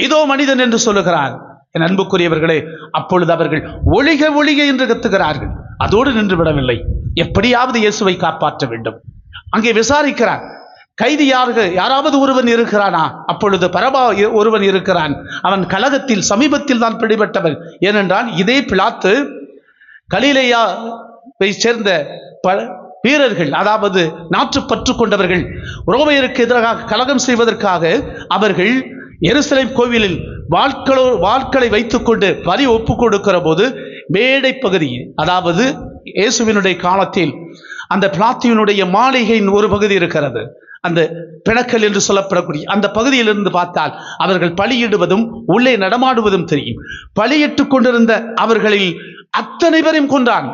இதோ மனிதன் என்று சொல்லுகிறார். என் அன்புக்குரியவர்களே, அப்பொழுது அவர்கள் ஒழிக ஒழிக என்று கத்துகிறார்கள். அதோடு நின்று விடவில்லை, எப்படியாவது இயேசுவை காப்பாற்ற வேண்டும். அங்கே விசாரிக்கிறார், கைதியாக யாராவது ஒருவன் இருக்கிறானா? அப்பொழுது பரபா ஒருவன் இருக்கிறான். அவன் கலகத்தில் சமீபத்தில் தான் பிடிபட்டவன். ஏனென்றால் இதே பிலாத்து கலிலேயாவை சேர்ந்த வீரர்கள், அதாவது நாற்றுப்பற்று கொண்டவர்கள், ரோமையருக்கு எதிராக கலகம் செய்வதற்காக அவர்கள் எருசலேம் கோவிலில் வாட்களை வைத்துக் கொண்டு பலி ஒப்பு கொடுக்கிற போது மேடை பகுதி, அதாவது இயேசுவினுடைய காலத்தில் அந்த பிலாத்துவினுடைய மாளிகையின் ஒரு பகுதி இருக்கிறது, அந்த பிணக்கல் என்று சொல்லப்படக்கூடிய அந்த பகுதியிலிருந்து பார்த்தால் அவர்கள் பலியிடுவதும் உள்ளே நடமாடுவதும் தெரியும். பலியிட்டுக் கொண்டிருந்த அவர்களில் அத்தனை பேரையும் கொன்றான்.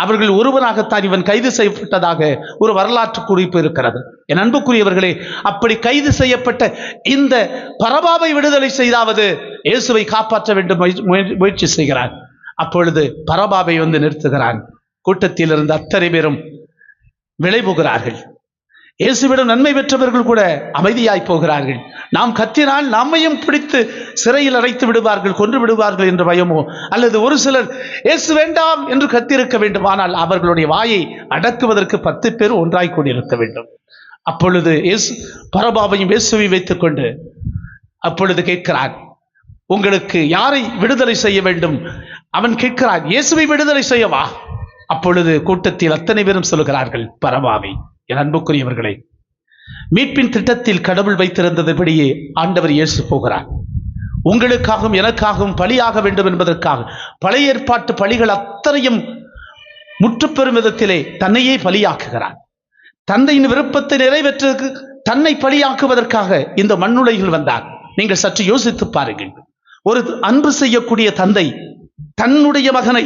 அவர்கள் ஒருவராகத்தான் இவன் கைது செய்யப்பட்டதாக ஒரு வரலாற்று குறிப்பு இருக்கிறது. என் அன்புக்குரியவர்களே, அப்படி கைது செய்யப்பட்ட இந்த பரபாவை விடுதலை செய்தாவது இயேசுவை காப்பாற்ற வேண்டும் முயற்சி செய்கிறான். அப்பொழுது பரபாவை வந்து நிறுத்துகிறான். கூட்டத்தில் இருந்த அத்தனை பேரும் விளைவுகிறார்கள். இயேசுவிடம் நன்மை பெற்றவர்கள் கூட அமைதியாய் போகிறார்கள். நாம் கத்தினால் நம்மையும் பிடித்து சிறையில் அடைத்து விடுவார்கள், கொன்று விடுவார்கள் என்ற பயமோ, அல்லது ஒரு சிலர் இயேசு வேண்டாம் என்று கத்திருக்க வேண்டும். ஆனால் அவர்களுடைய வாயை அடக்குவதற்கு 10 பேர் ஒன்றாய் கொண்டிருக்க வேண்டும். அப்பொழுது இயேசு பரபாவையும் இயேசுவை வைத்துக் கொண்டு அப்பொழுது கேட்கிறான், உங்களுக்கு யாரை விடுதலை செய்ய வேண்டும்? அவன் கேட்கிறான், இயேசுவை விடுதலை செய்யவா? அப்பொழுது கூட்டத்தில் அத்தனை பேரும் சொல்கிறார்கள், பரபாவை. என் அன்புக்குரியவர்களே, மீட்பின் திட்டத்தில் கடவுள் வைத்திருந்ததுபடியே ஆண்டவர் இயேசு போகிறார். உங்களுக்காகவும் எனக்காகவும் பலியாக வேண்டும் என்பதற்காக பழைய ஏற்பாட்டு பலிகள் அத்தனையும் முற்றுப்பெறும் விதத்திலே தன்னையே பலியாக்குகிறார். தந்தையின் விருப்பத்தை நிறைவேற்றுவதற்கு தன்னை பலியாக்குவதற்காக இந்த மண்ணுலகில் வந்தார். நீங்கள் சற்று யோசித்து பாருங்கள். ஒரு அன்பு செய்யக்கூடிய தந்தை தன்னுடைய மகனை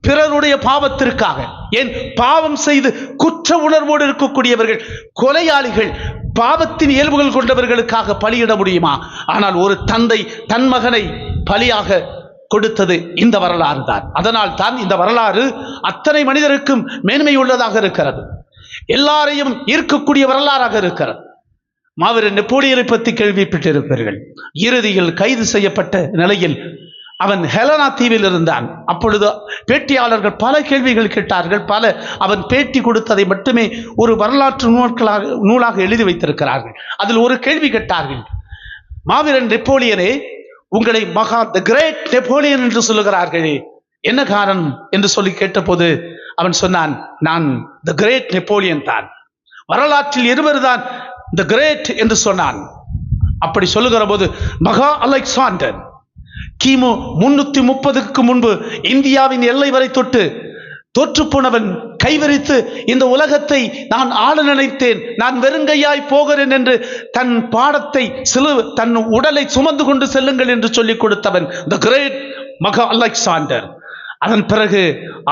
பிறருடைய பாவத்திற்காக, ஏன் பாவம் செய்து குற்ற உணர்வோடு இருக்கக்கூடியவர்கள், கொலையாளிகள், பாவத்தின் இயல்புகள் கொண்டவர்களுக்காக பலியிட முடியுமா? ஆனால் ஒரு தந்தை தன் மகனை பலியாக கொடுத்தது இந்த வரலாறு தான். அதனால் தான் இந்த வரலாறு அத்தனை மனிதருக்கும் மேன்மை உள்ளதாக இருக்கிறது, எல்லாரையும் ஈர்க்கக்கூடிய வரலாறாக இருக்கிறது. மாவீரன் நெப்போலியனை பற்றி கேள்விப்பட்டிருப்பீர்கள். இறுதியில் கைது செய்யப்பட்ட நிலையில் அவன் ஹெலனா தீவில் இருந்தான். அப்பொழுது பேட்டியாளர்கள் பல கேள்விகள் கேட்டார்கள். அவன் பேட்டி கொடுத்ததை மட்டுமே ஒரு வரலாற்று நூலாக எழுதி வைத்திருக்கிறார்கள். அதில் ஒரு கேள்வி கேட்டார்கள், மாவீரன் நெப்போலியனே, உங்களை த கிரேட் நெப்போலியன் என்று சொல்லுகிறார்களே, என்ன காரணம் என்று சொல்லி கேட்டபோது அவன் சொன்னான், நான் த கிரேட் நெப்போலியன் தான், வரலாற்றில் இருவர் தான் த கிரேட் என்று சொன்னான். அப்படி சொல்லுகிற போது மகா அலெக்சாண்டர் கிமு 330க்கு முன்பு இந்தியாவின் எல்லை வரை தொட்டு தோற்றுப்போனவன் கைவரித்து இந்த உலகத்தை நான் ஆள நினைத்தேன், நான் வெறுங்கையாய் போகிறேன் என்று தன் பாடத்தை தன் உடலை சுமந்து கொண்டு செல்லுங்கள் என்று சொல்லிக் கொடுத்தவன் த கிரேட் மகா அலெக்சாண்டர். அதன் பிறகு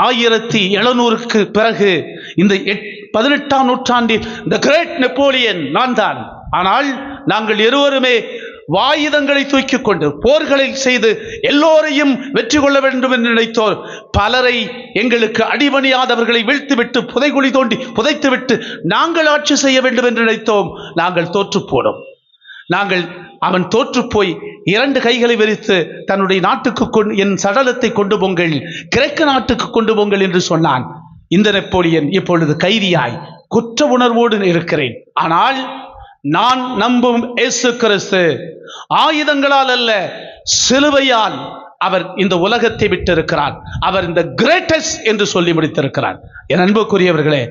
1700க்கு பிறகு இந்த 18ஆம் நூற்றாண்டில் த கிரேட் நெப்போலியன் நான் தான். ஆனால் நாங்கள் இருவருமே ஆயுதங்களை தூக்கிக் கொண்டு போர்களை செய்து எல்லோரையும் வெற்றி கொள்ள வேண்டும் என்று நினைத்தோர், பலரை எங்களுக்கு அடிபணியாதவர்களை வீழ்த்துவிட்டு புதைகுழி தோண்டி புதைத்துவிட்டு நாங்கள் ஆட்சி செய்ய வேண்டும் என்று நினைத்தோம். நாங்கள் தோற்று போனோம். அவன் தோற்று போய் 2 கைகளை விரித்து தன்னுடைய நாட்டுக்கு என் சடலத்தை கொண்டு போங்கள், கிரேக்க நாட்டுக்கு கொண்டு போங்கள் என்று சொன்னான். இந்த நெப்போலியன் இப்பொழுது கைதியாய் குற்ற உணர்வோடு இருக்கிறேன். ஆனால் நான் நம்பும் இயேசு கிறிஸ்து ஆயுதங்களால் அல்ல, சிலுவையால் அவர் இந்த உலகத்தை விட்டிருக்கிறார். அவர் இந்த கிரேட்டஸ்ட் என்று சொல்லி முடித்திருக்கிறார். என் அன்புக்குரியவர்களே,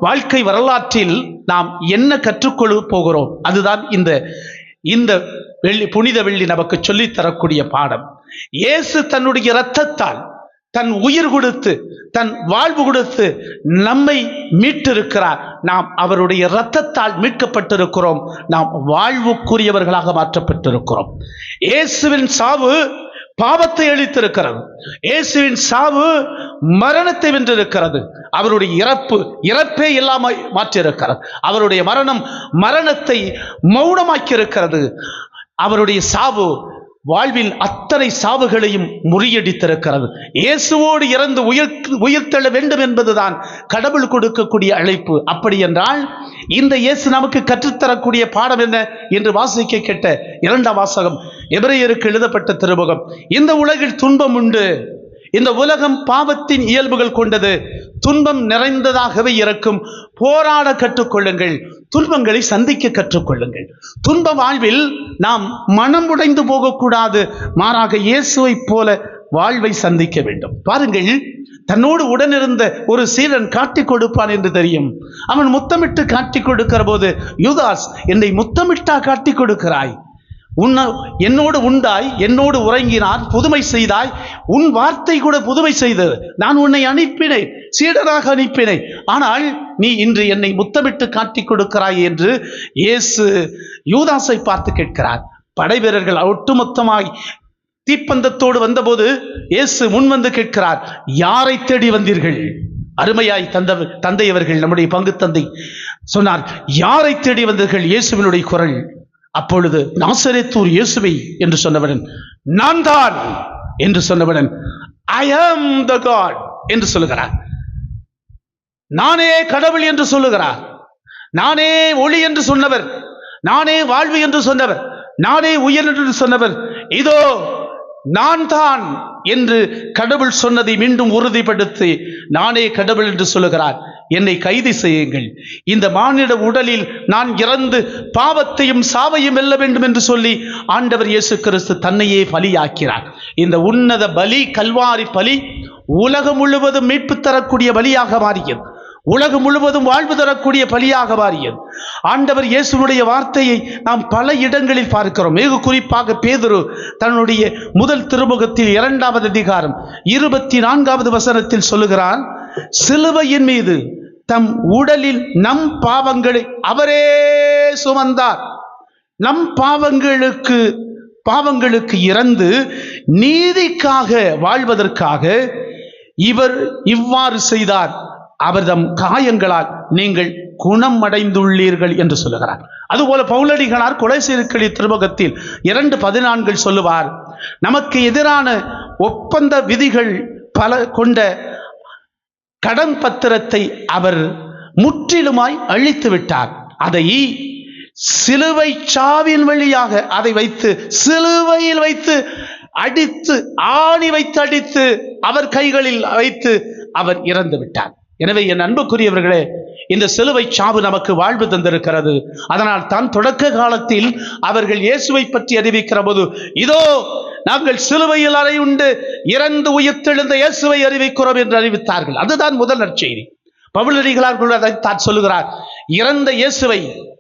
வாழ்க்கை வரலாற்றில் நாம் என்ன கற்றுக்கொள்ள போகிறோம்? அதுதான் இந்த இந்த புனித வெள்ளி நமக்கு சொல்லித் தரக்கூடிய பாடம். இயேசு தன்னுடைய இரத்தத்தால் தன் உயிர் கொடுத்து தன் வாழ்வு கொடுத்து நம்மை மீட்டிருக்கிறார். நாம் அவருடைய இரத்தத்தால் மீட்கப்பட்டிருக்கிறோம். நாம் வாழ்வுக்குரியவர்களாக மாற்றப்பட்டிருக்கிறோம். இயேசுவின் சாவு பாவத்தை அழித்திருக்கிறது. இயேசுவின் சாவு மரணத்தை வென்றிருக்கிறது. அவருடைய இறப்பே இல்லாமல் மாற்றியிருக்கிறது. அவருடைய மரணம் மரணத்தை மௌனமாக்கி இருக்கிறது. அவருடைய சாவு வாழ்வில் அத்தனை சாவுகளையும் முறியடித்திருக்கிறது. இயேசுவோடு இறந்து உயிர்த்தெழ வேண்டும் என்பதுதான் கடவுள் கொடுக்கக்கூடிய அழைப்பு. அப்படி என்றால் இந்த இயேசு நமக்கு கற்றுத்தரக்கூடிய பாடம் என்ன என்று வாசிக்க கேட்ட 2ஆம் வாசகம், எபிரேயருக்கு எழுதப்பட்ட திருமுகம். இந்த உலகில் துன்பம் உண்டு. இந்த உலகம் பாவத்தின் இயல்புகள் கொண்டது. துன்பம் நிறைந்ததாகவே இருக்கும். போராட கற்றுக்கொள்ளுங்கள். துன்பங்களை சந்திக்க கற்றுக்கொள்ளுங்கள். துன்ப வாழ்வில் நாம் மனம் உடைந்து போகக்கூடாது. மாறாக இயேசுவை போல வாழ்வை சந்திக்க வேண்டும். பாருங்கள், தன்னோடு உடனிருந்த ஒரு சீடன் காட்டிக் கொடுப்பான் என்று தெரியும். அவன் முத்தமிட்டு காட்டிக் கொடுக்கிற போது, யூதாஸ், என்னை முத்தமிட்டா காட்டிக் கொடுக்கிறாய்? என்னோடு உண்டாய், என்னோடு உறங்கினார், புதுமை செய்தாய். உன் வார்த்தை கூட புதுமை செய்தது. நான் உன்னை அனுப்பினேன், சீடராக அனுப்பினேன். ஆனால் நீ இன்று என்னை முத்தமிட்டு காட்டிக் கொடுக்கிறாய் என்று இயேசு யூதாசை பார்த்து கேட்கிறார். படை வீரர்கள் ஒட்டுமொத்தமாய் தீப்பந்தத்தோடு வந்தபோது இயேசு முன் வந்து கேட்கிறார், யாரை தேடி வந்தீர்கள்? அருமையாய் தந்தையவர்கள், நம்முடைய பங்கு தந்தை சொன்னார், யாரை தேடி வந்தீர்கள்? இயேசுவினுடைய குரல். அப்பொழுது நாசரேத்தூர் இயேசுவை என்று சொன்னவுடன், நான் தான் என்று சொன்னவுடன், ஐ ஆம் த காட் என்று சொல்லுகிறார். நானே கடவுள் என்று சொல்லுகிறார். நானே ஒளி என்று சொன்னவர், நானே வாழ்வு என்று சொன்னவர், நானே உயிர் என்று சொன்னவர், இதோ நான் தான் என்று கடவுள் சொன்னதை மீண்டும் உறுதிப்படுத்தி நானே கடவுள் என்று சொல்லுகிறார். என்னை கைது செய்யுங்கள். இந்த மானிட உடலில் நான் இறந்து பாவத்தையும் சாவையும் வெல்ல வேண்டும் என்று சொல்லி ஆண்டவர் இயேசு கிறிஸ்து தன்னையே பலியாக்கிறார். இந்த உன்னத பலி, கல்வாரி பலி, உலகம் முழுவதும் மீட்பு தரக்கூடிய பலியாக மாறியது. உலகம் முழுவதும் வாழ்வு தரக்கூடிய பலியாக மாறியது. ஆண்டவர் இயேசுனுடைய வார்த்தையை நாம் பல இடங்களில் பார்க்கிறோம். மிக குறிப்பாக பேதுரு தன்னுடைய முதல் திருமுகத்தில் 2ஆவது அதிகாரம் 24ஆவது வசனத்தில் சொல்லுகிறார், சிலுவையின் மீது தம் உடலில் நம் பாவங்களை அவரே சுமந்தார். நம் பாவங்களுக்கு இறந்து நீதிக்காக வாழ்வதற்காக இவர் இவ்வாறு செய்தார். அவர்தம் காயங்களால் நீங்கள் குணம் அடைந்துள்ளீர்கள் என்று சொல்லுகிறார். அதுபோல பவுலடிகளார் கொலோசியர்களின் திருமுகத்தில் 2:14 சொல்லுவார், நமக்கு எதிரான ஒப்பந்த விதிகள் பல கொண்ட கடன் பத்திரத்தை அவர் முற்றிலுமாய் அழித்து விட்டார். அதை சிலுவை சாவின் வழியாக அதை வைத்து சிலுவையில் வைத்து அடித்து, ஆணி வைத்து அடித்து, அவர் கைகளில் வைத்து அவர் இறந்து விட்டார். எனவே என் அன்புக்குரியவர்களே, இந்த சிலுவை சாவு நமக்கு வாழ்வு தந்திருக்கிறது. அதனால் தான் தொடக்க காலத்தில் அவர்கள் இயேசுவை பற்றி அறிவிக்கிற போது, இதோ நாங்கள் சிலுவையில் அறையுண்டு இறந்து உயிர்த்தெழுந்த இயேசுவை அறிவிக்கிறோம் என்று அறிவித்தார்கள். அதுதான் முதல் நற்செய்தி. பவுலடிகளார் அதைத்தான் சொல்லுகிறார், இறந்த இயேசுவை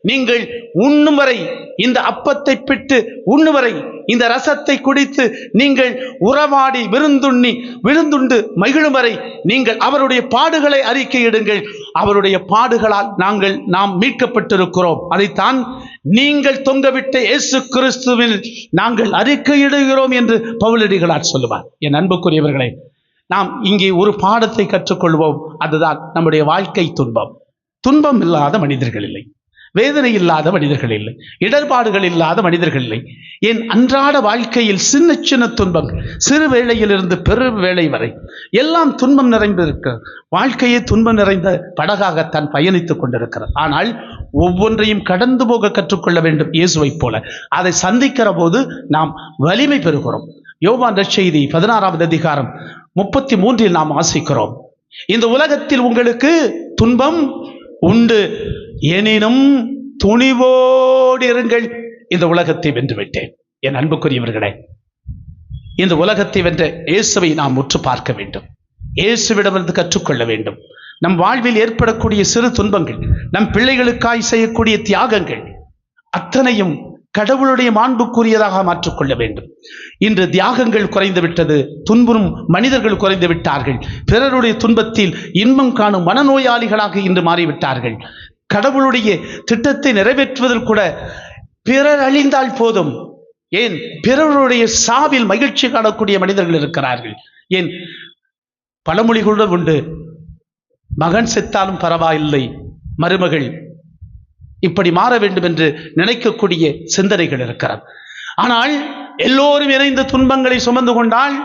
நீங்கள் உண்ணும் வரை, இந்த அப்பத்தை பிட்டு உண்ணும் வரை, இந்த ரசத்தை குடித்து நீங்கள் உறவாடி விருந்துண்டு மகிழும் வரை நீங்கள் அவருடைய பாடுகளை அறிக்கையிடுங்கள். அவருடைய பாடுகளால் நாம் மீட்கப்பட்டிருக்கிறோம். அதைத்தான் நீங்கள் தொங்கவிட்ட இயேசு கிறிஸ்துவில் நாங்கள் அறிக்கையிடுகிறோம் என்று பவுலடிகளார் சொல்லுவார். என் அன்புக்குரியவர்களே, நாம் இங்கே ஒரு பாடத்தை கற்றுக்கொள்வோம். அதுதான் நம்முடைய வாழ்க்கை துன்பம். துன்பம் இல்லாத மனிதர்கள் இல்லை, வேதனை இல்லாத மனிதர்கள் இல்லை, இடர்பாடுகள் இல்லாத மனிதர்கள் இல்லை. என் அன்றாட வாழ்க்கையில் சின்ன சின்ன துன்பங்கள், சிறு வேளையிலிருந்து பெரும் வேளை வரை எல்லாம் துன்பம் நிறைந்திருக்கிறது. வாழ்க்கையே துன்பம் நிறைந்த படகாகத்தான் பயணித்துக் கொண்டிருக்கிறது. ஆனால் ஒவ்வொன்றையும் கடந்து போக கற்றுக்கொள்ள வேண்டும். இயேசுவை போல அதை சந்திக்கிற போது நாம் வலிமை பெறுகிறோம். யோவான் நற்செய்தி 16ஆவது அதிகாரம் 33 நாம் வாசிக்கிறோம், இந்த உலகத்தில் உங்களுக்கு துன்பம் உண்டு, எனினும் துணிவோடு இருங்கள், இந்த உலகத்தை வென்று விட்டேன். என் அன்புக்குரியவர்களே, இந்த உலகத்தை வென்ற இயேசுவை நாம் உற்று பார்க்க வேண்டும். இயேசுவிடமிருந்து கற்றுக்கொள்ள வேண்டும். நம் வாழ்வில் ஏற்படக்கூடிய சிறு துன்பங்கள், நம் பிள்ளைகளுக்காய் செய்யக்கூடிய தியாகங்கள், அத்தனையும் கடவுளுடைய மாண்புக்குரியதாக மாற்றிக்கொள்ள வேண்டும். இன்று தியாகங்கள் குறைந்து விட்டது, துன்புறும் மனிதர்கள் குறைந்து விட்டார்கள், பிறருடைய துன்பத்தில் இன்பம் காணும் மனநோயாளிகளாக இன்று மாறிவிட்டார்கள். கடவுளுடைய திட்டத்தை நிறைவேற்றுவதில் கூட பிறர் அழிந்தால் போதும், ஏன் பிறருடைய சாவில் மகிழ்ச்சி காணக்கூடிய மனிதர்கள் இருக்கிறார்கள். ஏன் பழமொழிகளுடன் உண்டு, மகன் செத்தாலும் பரவாயில்லை, மருமகள் இப்படி மாற வேண்டும் என்று நினைக்கக்கூடிய சிந்தனைகள் இருக்கிறது. ஆனால் எல்லோரும் இணைந்த துன்பங்களை சுமந்து கொண்டால்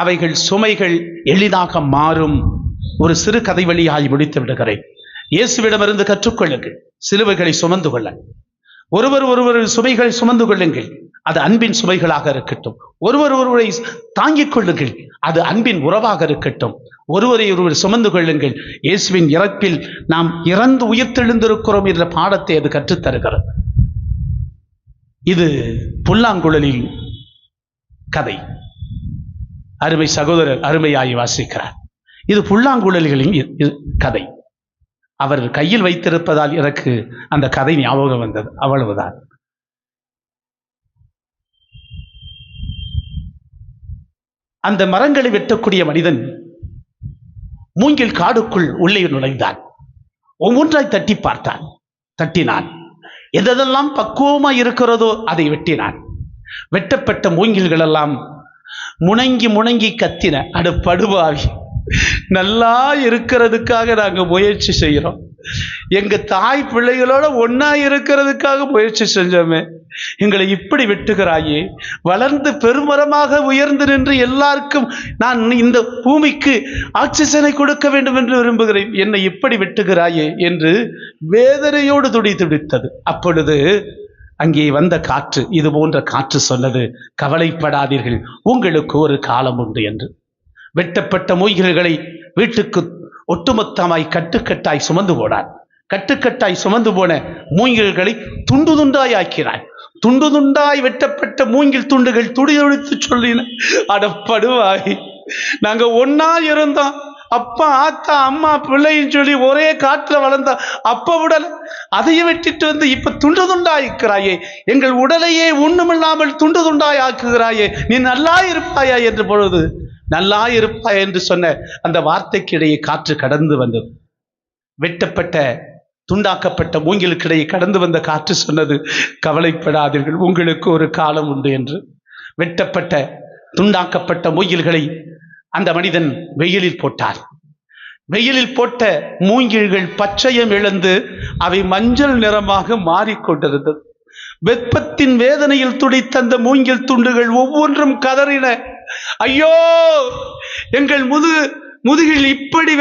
அவைகள் சுமைகள் எளிதாக மாறும். ஒரு சிறு கதை வழியாகி முடித்து விடுகிறேன். இயேசுவிடமிருந்து கற்றுக்கொள்ளுங்கள், சிலுவைகளை சுமந்து கொள்ள. ஒருவர் சுமைகளை சுமந்து கொள்ளுங்கள், அது அன்பின் சுமைகளாக இருக்கட்டும். ஒருவரை தாங்கிக் கொள்ளுங்கள், அது அன்பின் உறவாக இருக்கட்டும். ஒருவரை சுமந்து கொள்ளுங்கள். இயேசுவின் இறப்பில் நாம் இறந்து உயிர்த்தெழுந்திருக்கிறோம் என்ற பாடத்தை அது கற்றுத்தருகிறது. இது புல்லாங்குழலில் கதை. அருமை சகோதரர் அருமையாய் வாசிக்கிறார். இது புல்லாங்குழல்களின் கதை. அவர் கையில் வைத்திருப்பதால் எனக்கு அந்த கதை ஞாபகம் வந்தது, அவ்வளவுதான். அந்த மரங்களை வெட்டக்கூடிய மனிதன் மூங்கில் காடுக்குள் உள்ளே நுழைந்தான். ஒவ்வொன்றாய் தட்டி பார்த்தான், தட்டினான். எதெல்லாம் பக்குவமாய் இருக்கிறதோ அதை வெட்டினான். வெட்டப்பட்ட மூங்கில்கள் எல்லாம் முணங்கி கத்தின. அட படுபாவி, நல்லா இருக்கிறதுக்காக நாங்க முயற்சி செய்யறோம், எங்க தாய் பிள்ளைகளோட ஒன்னா இருக்கிறதுக்காக முயற்சி செஞ்சோமே, எங்களை இப்படி வெட்டுகிறாயே, வளர்ந்து பெருமரமாக உயர்ந்து நின்று எல்லாருக்கும் நான் இந்த பூமிக்கு ஆக்சிஜனை கொடுக்க வேண்டும் என்று விரும்புகிறேன், என்னை இப்படி வெட்டுகிறாயே என்று வேதனையோடு துடித்தது. அப்பொழுது அங்கே வந்த காற்று, இது போன்ற காற்று சொன்னது, கவலைப்படாதீர்கள், உங்களுக்கு ஒரு காலம் உண்டு என்று. வெட்டப்பட்ட மூங்கில்களை வீட்டுக்கு ஒட்டுமொத்தமாய் கட்டுக்கட்டாய் சுமந்து போனார். கட்டுக்கட்டாய் சுமந்து போன மூங்கில்களை துண்டு துண்டாய் ஆக்கினார். துண்டு துண்டாய் வெட்டப்பட்ட மூங்கில் துண்டுகள் துடிதுடித்து சொல்லின, அடப்படுவாய், நாங்க ஒன்னா இருந்தோம், அப்பா ஆத்தா அம்மா பிள்ளைன்னு சொல்லி ஒரே காற்றுல வளர்ந்தா, அப்ப உடல் அதையும் வெட்டிட்டு வந்து இப்ப துண்டு துண்டாயிருக்கிறாயே, எங்கள் உடலையே ஒண்ணுமில்லாமல் துண்டு துண்டாய் ஆக்குகிறாயே, நீ நல்லா இருப்பாயா என்று பொழுது, நல்லா இருப்பாய் என்று சொன்ன அந்த வார்த்தைக்கு இடையே காற்று கடந்து வந்தது. வெட்டப்பட்ட துண்டாக்கப்பட்ட மூங்கிலுக்கிடையே கடந்து வந்த காற்று சொன்னது, கவலைப்படாதீர்கள், உங்களுக்கு ஒரு காலம் உண்டு என்று. வெட்டப்பட்ட துண்டாக்கப்பட்ட மூங்கில்களை அந்த மனிதன் வெயிலில் போட்டார். வெயிலில் போட்ட மூங்கில்கள் பச்சையம் இழந்து அவை மஞ்சள் நிறமாக மாறிக்கொண்டிருந்தது. வெப்பத்தின் வேதனையில் துடித்த அந்த மூங்கில் துண்டுகள் ஒவ்வொன்றும் கதறின, ஐயோ, எங்கள் முதுகில் இப்படி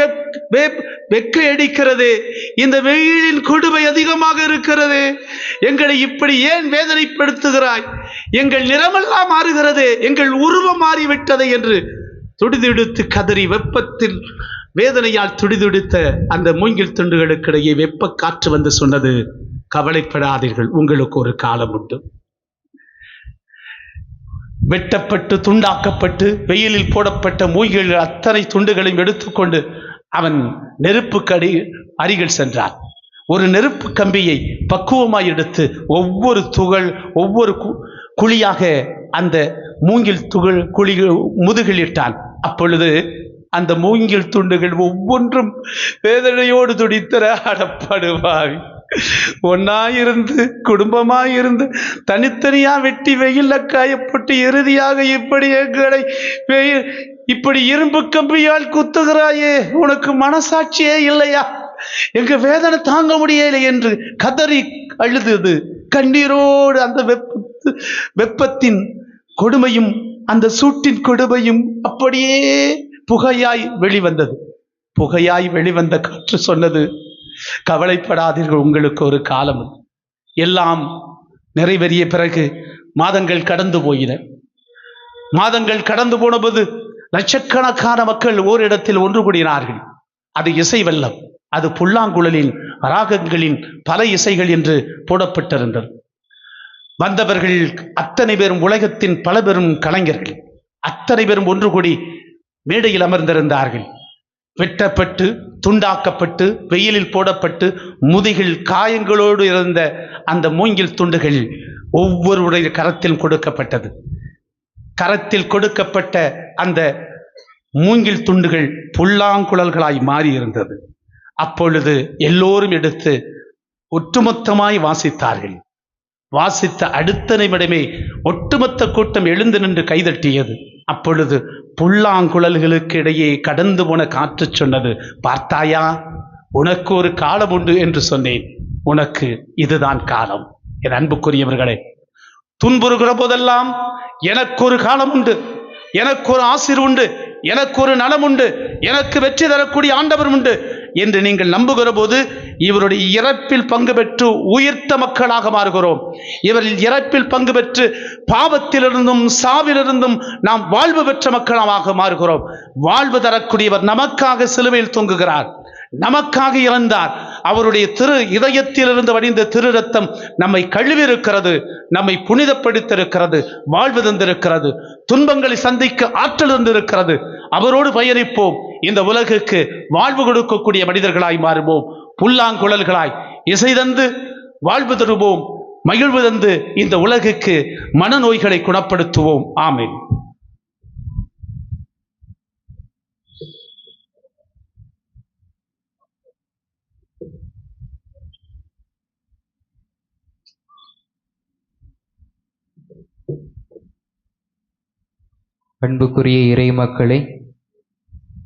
வெக்கை அடிக்கிறது, இந்த வெயிலின் கொடுமை அதிகமாக இருக்கிறது, எங்களை இப்படி ஏன் வேதனைப்படுத்துகிறாய், எங்கள் நிறமெல்லாம் மாறுகிறது, எங்கள் உருவம் மாறிவிட்டது என்று துடிதுடித்து கதறி வெப்பத்தில் வேதனையால் துடிதுடித்த அந்த மூங்கில் துண்டுகளுக்கிடையே வெப்ப காற்று வந்து சொன்னது, கவலைப்படாதீர்கள், உங்களுக்கு ஒரு காலம் உண்டு. வெட்டப்பட்டு துண்டாக்கப்பட்டு வெயிலில் போடப்பட்ட மூங்கில்கள் அத்தனை துண்டுகளையும் எடுத்துக்கொண்டு அவன் நெருப்புக்கு அருகில் சென்றான். ஒரு நெருப்பு கம்பியை பக்குவமாய் எடுத்து ஒவ்வொரு துகள் ஒவ்வொரு குழியாக அந்த மூங்கில் துகள் குழிகள் முதுகில் இட்டான். அப்பொழுது அந்த மூங்கில் துண்டுகள் ஒவ்வொன்றும் வேதனையோடு துடித்தன, அடப்படுவாய், ஒன்னாயிருந்து குடும்பமாயிருந்து தனித்தனியா வெட்டி வெயில்ல காயப்பட்டு இறுதியாக இப்படி எங்களை இப்படி இரும்பு கம்பியால் குத்துகிறாயே, உனக்கு மனசாட்சியே இல்லையா, எங்க வேதனை தாங்க முடியலை என்று கதறி அழுது கண்ணீரோடு அந்த வெப்பத்தின் கொடுமையும் அந்த சூட்டின் கொடுமையும் அப்படியே புகையாய் வெளிவந்தது. புகையாய் வெளிவந்த காற்று சொன்னது, கவலைப்படாதீர்கள், உங்களுக்கு ஒரு காலம். எல்லாம் நிறைவேறிய பிறகு மாதங்கள் கடந்து போயின. மாதங்கள் கடந்து போனபோது லட்சக்கணக்கான மக்கள் ஓரிடத்தில் ஒன்று கூடினார்கள். அது இசை வெள்ளம், அது புல்லாங்குழலின் ராகங்களின் பல இசைகள் என்று போடப்பட்டிருந்தது. வந்தவர்கள் அத்தனை பேரும் உலகத்தின் பல பெரும் கலைஞர்கள், அத்தனை பேரும் ஒன்று கூடி மேடையில் அமர்ந்திருந்தார்கள். வெட்டப்பட்டு துண்டாக்கப்பட்டு வெயிலில் போடப்பட்டு முதுகில் காயங்களோடு இருந்த அந்த மூங்கில் துண்டுகள் ஒவ்வொருவருடைய கரத்தில் கொடுக்கப்பட்டது. கரத்தில் கொடுக்கப்பட்ட அந்த மூங்கில் துண்டுகள் புல்லாங்குழல்களாய் மாறி இருந்தது. அப்பொழுது எல்லோரும் எடுத்து ஒட்டுமொத்தமாய் வாசித்தார்கள். வாசித்த அடுத்த நிமிடமே ஒட்டுமொத்த கூட்டம் எழுந்து நின்று கைதட்டியது. அப்பொழுது புல்லாங்குழல்களுக்கு இடையே கடந்து போன காற்று சொன்னது, பார்த்தாயா, உனக்கு ஒரு காலம் உண்டு என்று சொன்னேன், உனக்கு இதுதான் காலம். என் அன்புக்குரியவர்களே, துன்புறுகிற போதெல்லாம் எனக்கு ஒரு காலம் உண்டு, எனக்கு ஒரு ஆசிர் உண்டு, எனக்கு ஒரு நலம் உண்டு, எனக்கு வெற்றி தரக்கூடிய ஆண்டவர் உண்டு என்று நீங்கள் நம்புகிற போது இவருடைய இறப்பில் பங்கு பெற்று உயிர்த்த மக்களாக மாறுகிறோம். இவரில் இறப்பில் பங்கு பெற்று பாவத்திலிருந்தும் சாவிலிருந்தும் நாம் வாழ்வு பெற்ற மக்களாக மாறுகிறோம். வாழ்வு தரக்கூடியவர் நமக்காக சிலுவையில் தொங்குகிறார், நமக்காக இறந்தார். அவருடைய திரு இதயத்திலிருந்து வடிந்த திரு ரத்தம் நம்மை கழுவிருக்கிறது, நம்மை புனிதப்படுத்திருக்கிறது, வாழ்வு தந்திருக்கிறது, துன்பங்களை சந்திக்க ஆற்றல் தந்திருக்கிறது. அவரோடு பயணிப்போம். இந்த உலகுக்கு வாழ்வு கொடுக்கக்கூடிய மனிதர்களாய் மாறுவோம். புல்லாங்குழல்களாய் இசை தந்து வாழ்வு தருவோம், மகிழ்வு தந்து இந்த உலகுக்கு மனநோய்களை குணப்படுத்துவோம். ஆமென். அன்புக்குரிய இறைமக்களே,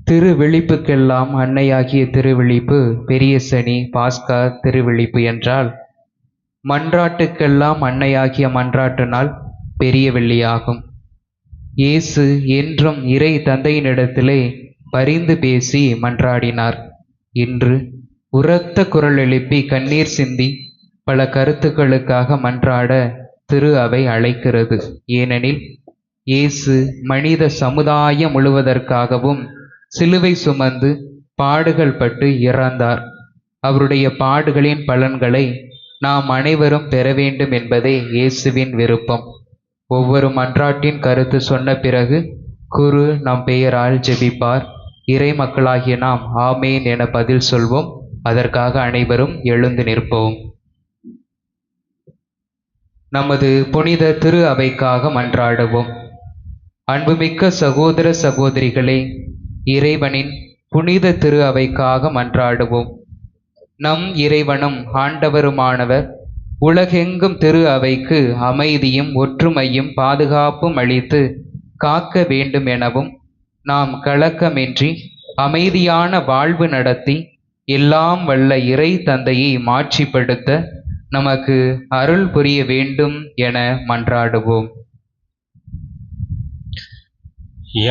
திருவிழிப்புக்கெல்லாம் அன்னையாகிய திருவிழிப்பு பெரிய சனி, பாஸ்கா திருவிழிப்பு என்றால், மன்றாட்டுக்கெல்லாம் அன்னையாகிய மன்றாட்டு நாள் பெரிய வெள்ளியாகும். இயேசு என்றும் இறை தந்தையினிடத்திலே பரிந்து பேசி மன்றாடினார். இன்று உரத்த குரல் எழுப்பி கண்ணீர் சிந்தி பல கருத்துக்களுக்காக மன்றாட திரு அவை அழைக்கிறது. ஏனெனில் இயேசு மனித சமுதாயம் முழுவதற்காகவும் சிலுவை சுமந்து பாடுகள் பட்டு இறந்தார். அவருடைய பாடுகளின் பலன்களை நாம் அனைவரும் பெற வேண்டும் என்பதே இயேசுவின் விருப்பம். ஒவ்வொரு மன்றாட்டின் கருத்து சொன்ன பிறகு குரு நம் பெயரால் ஜெபிப்பார். இறை மக்களாகிய நாம் ஆமேன் என பதில் சொல்வோம். அதற்காக அனைவரும் எழுந்து நிற்போம். நமது புனித திரு அவைக்காக மன்றாடுவோம். அன்புமிக்க சகோதர சகோதரிகளே, இறைவனின் புனித திரு அவைக்காக மன்றாடுவோம். நம் இறைவனும் ஆண்டவருமானவர் உலகெங்கும் திரு அவைக்கு அமைதியும் ஒற்றுமையும் பாதுகாப்பும் அளித்து காக்க வேண்டும் எனவும், நாம் கலக்கமின்றி அமைதியான வாழ்வு நடத்தி எல்லாம் வல்ல இறை தந்தையை மாட்சிப்படுத்த நமக்கு அருள் புரிய வேண்டும் என மன்றாடுவோம்.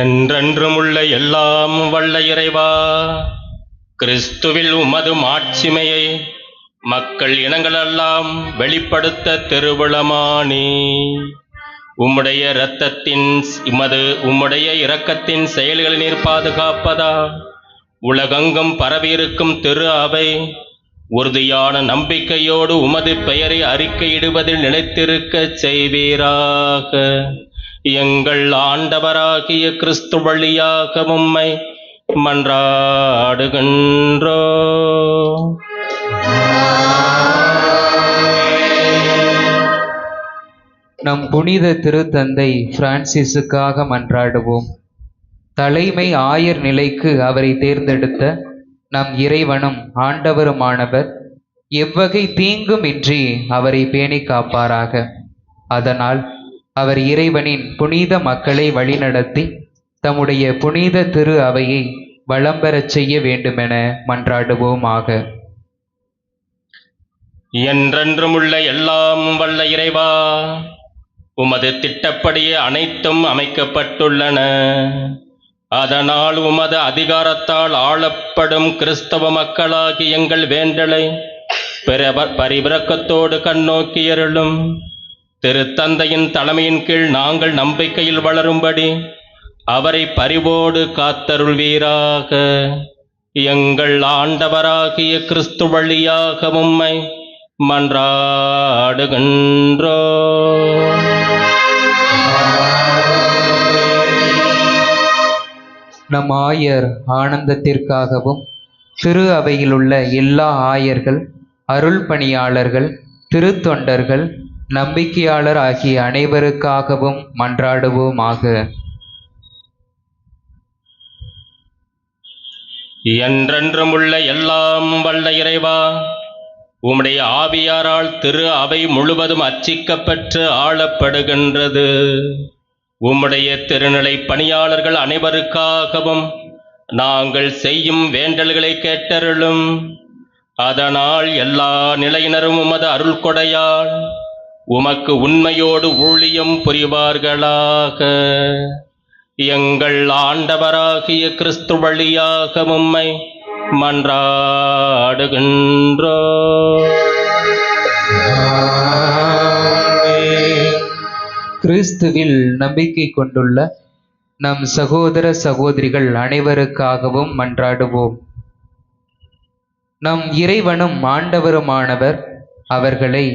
என்றென்றும் உள்ள எல்லாம் வல்ல இறைவா, கிறிஸ்துவில் உமது மாட்சிமையை மக்கள் இனங்களெல்லாம் வெளிப்படுத்த திருவுளமானி உம்முடைய இரத்தத்தின் உம்முடைய இரக்கத்தின் செயல்களை நீர் பாதுகாப்பதா உலகெங்கும் பரவியிருக்கும் திரு அவை உறுதியான நம்பிக்கையோடு உமது பெயரை அறிக்கையிடுவதில் நிலைத்திருக்க செய்வீராக. எங்கள் ஆண்டவராகிய கிறிஸ்து வழியாக உம்மை மன்றாடுகின்றோ. நம் புனித திருத்தந்தை பிரான்சிஸுக்காக மன்றாடுவோம். தலைமை ஆயர் நிலைக்கு அவரை தேர்ந்தெடுத்த நம் இறைவனும் ஆண்டவருமானவர் எவ்வகை தீங்கும் இன்றி அவரை பேணி காப்பாராக. அதனால் அவர் இறைவனின் புனித மக்களை வழிநடத்தி தம்முடைய புனித திரு அவையை வளம் பெறச் செய்ய வேண்டுமென மன்றாடுவோமாக. என்றென்றும் உள்ள எல்லாம் வல்ல இறைவா, உமது திட்டப்படியே அனைத்தும் அமைக்கப்பட்டுள்ளன. அதனால் உமது அதிகாரத்தால் ஆளப்படும் கிறிஸ்தவ மக்களாகி எங்கள் வேண்டலை பரிவிரக்கத்தோடு கண்ணோக்கியருளும். திருத்தந்தையின் தலைமையின் கீழ் நாங்கள் நம்பிக்கையில் வளரும்படி அவரை பரிவோடு காத்தருள்வீராக. எங்கள் ஆண்டவராகிய கிறிஸ்து வழியாக உம்மை மன்றாடுகின்றோ. நம் ஆயர் ஆனந்தத்திற்காகவும் திரு அவையில் உள்ள எல்லா ஆயர்கள், அருள் பணியாளர்கள், திருத்தொண்டர்கள், நம்பிக்கையாளர் ஆகிய அனைவருக்காகவும் மன்றாடுவோமாக. என்றென்றும் உள்ள எல்லாம் வல்ல இறைவா, உம்முடைய ஆவியாரால் திரு அவை முழுவதும் அர்ச்சிக்கப்பெற்று ஆளப்படுகின்றது. உம்முடைய திருநிலை பணியாளர்கள் அனைவருக்காகவும் நாங்கள் செய்யும் வேண்டல்களை கேட்டருளும். அதனால் எல்லா நிலையினரும் உமது அருள் கொடையால் உமக்கு உண்மையோடு ஊழியம் புரிவார்களாக. எங்கள் ஆண்டவராகிய கிறிஸ்து வழியாக உம்மை மன்றாடுகின்றோ. கிறிஸ்துவில் நம்பிக்கை கொண்டுள்ள நம் சகோதர சகோதரிகள் அனைவருக்காகவும் மன்றாடுவோம். நம் இறைவனும் ஆண்டவருமானவர் அவர்களை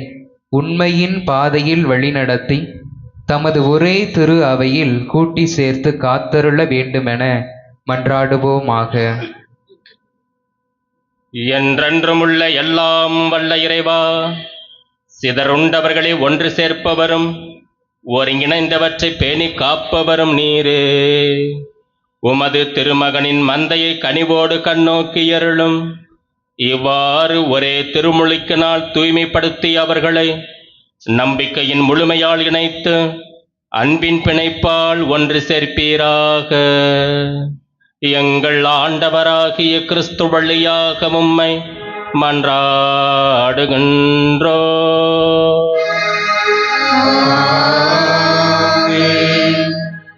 உண்மையின் பாதையில் வழிநடத்தி தமது ஒரே திரு அவையில் கூட்டி சேர்த்து காத்தருள வேண்டுமென மன்றாடுவோமாக. என்றென்றும் உள்ள எல்லாம் வல்ல இறைவா, சிதறுண்டவர்களை ஒன்று சேர்ப்பவரும் ஒருங்கிணைந்தவற்றை பேணி காப்பவரும் நீரே. உமது திருமகனின் மந்தையை கனிவோடு கண்ணோக்கியருளும். இவ்வாறு ஒரே திருமுழுக்கினால் தூய்மைப்படுத்தி அவர்களை நம்பிக்கையின் முழுமையால் இணைத்து அன்பின் பிணைப்பால் ஒன்று சேர்ப்பீராக. எங்கள் ஆண்டவராகிய கிறிஸ்து வழியாக உம்மை மன்றாடுகின்றோ.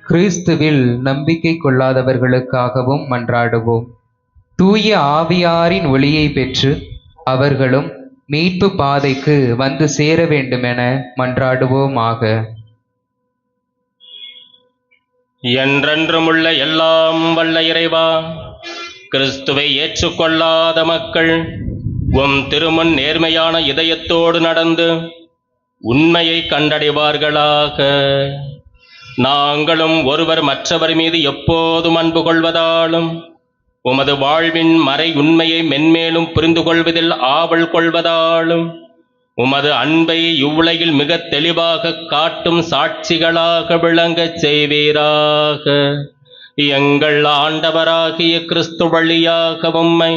கிறிஸ்துவில் நம்பிக்கை கொள்ளாதவர்களுக்காகவும் மன்றாடுவோம். தூய ஆவியாரின் ஒளியை பெற்று அவர்களும் மீட்பு பாதைக்கு வந்து சேர வேண்டுமென மன்றாடுவோமாக. என்றென்றும் உள்ள எல்லாம் வல்ல இறைவா, கிறிஸ்துவை ஏற்றுக்கொள்ளாத மக்கள் உம் திருமுன் நேர்மையான இதயத்தோடு நடந்து உண்மையை கண்டடைவார்களாக. நாங்களும் ஒருவர் மற்றவர் மீது எப்போதும் அன்பு கொள்வதாலும் உமது வாழ்வின் மறை உண்மையை மென்மேலும் புரிந்து கொள்வதில் ஆவல் கொள்வதாலும் உமது அன்பை இவ்வுலகில் மிக தெளிவாக காட்டும் சாட்சிகளாக விளங்கச் செய்வீராக. எங்கள் ஆண்டவராகிய கிறிஸ்து வழியாக உம்மை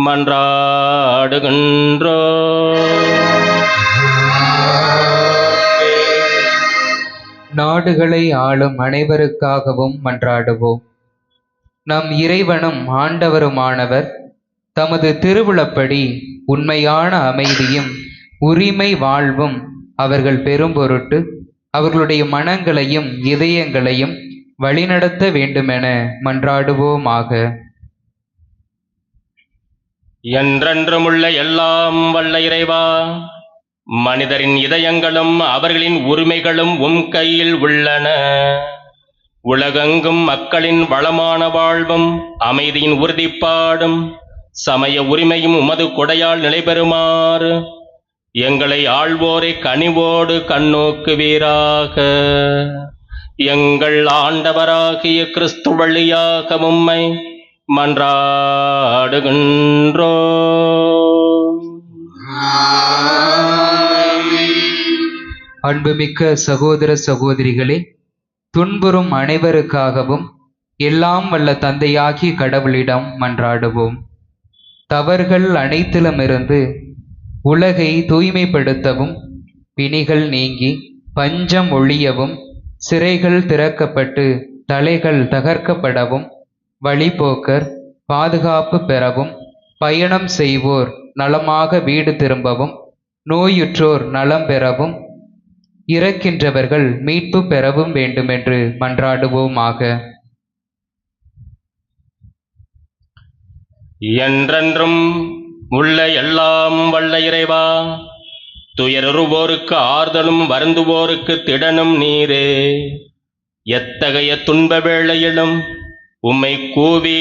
மன்றாடுகின்றோ. நாடுகளை ஆளும் அனைவருக்காகவும் மன்றாடுவோம். நம் இறைவனும் ஆண்டவருமானவர் தமது திருவுளப்படி உண்மையான அமைதியும் உரிமை வாழ்வும் அவர்கள் பெரும் பொருட்டு அவர்களுடைய மனங்களையும் இதயங்களையும் வழிநடத்த வேண்டுமென மன்றாடுவோமாக. என்றென்றும் உள்ள எல்லாம் வல்ல இறைவா, மனிதரின் இதயங்களும் அவர்களின் உரிமைகளும் உம் கையில் உள்ளன. உலகெங்கும் மக்களின் வளமான வாழ்வும் அமைதியின் உறுதிப்பாடும் சமய உரிமையும் உமது கொடையால் நிலைபெறுமாறு எங்களை ஆள்வோரை கனிவோடு கண்ணோக்குவீராக. எங்கள் ஆண்டவராகிய கிறிஸ்து வழியாக உம்மை மன்றாடுகின்றோ. அன்புமிக்க சகோதர சகோதரிகளே, துன்புறும் அனைவருக்காகவும் எல்லாம் வல்ல தந்தையாகிய கடவுளிடம் மன்றாடுவோம். தவறுகள் அனைத்திலுமிருந்து உலகை தூய்மைப்படுத்தவும், பிணிகள் நீங்கி பஞ்சம் ஒழியவும், சிறைகள் திறக்கப்பட்டு தலைகள் தகர்க்கப்படவும், வழிபோக்கர் பாதுகாப்பு பெறவும், பயணம் செய்வோர் நலமாக வீடு திரும்பவும், நோயுற்றோர் நலம் பெறவும், இறக்கின்றவர்கள் மீட்பு பெறவும் வேண்டுமென்று மன்றாடுவோமாக. என்றென்றும் உள்ள எல்லாம் வல்ல இறைவா, துயருவோருக்கு ஆறுதலும் வருந்துவோருக்கு திடனும் நீரே. எத்தகைய துன்ப வேளையிலும் உம்மை கூவி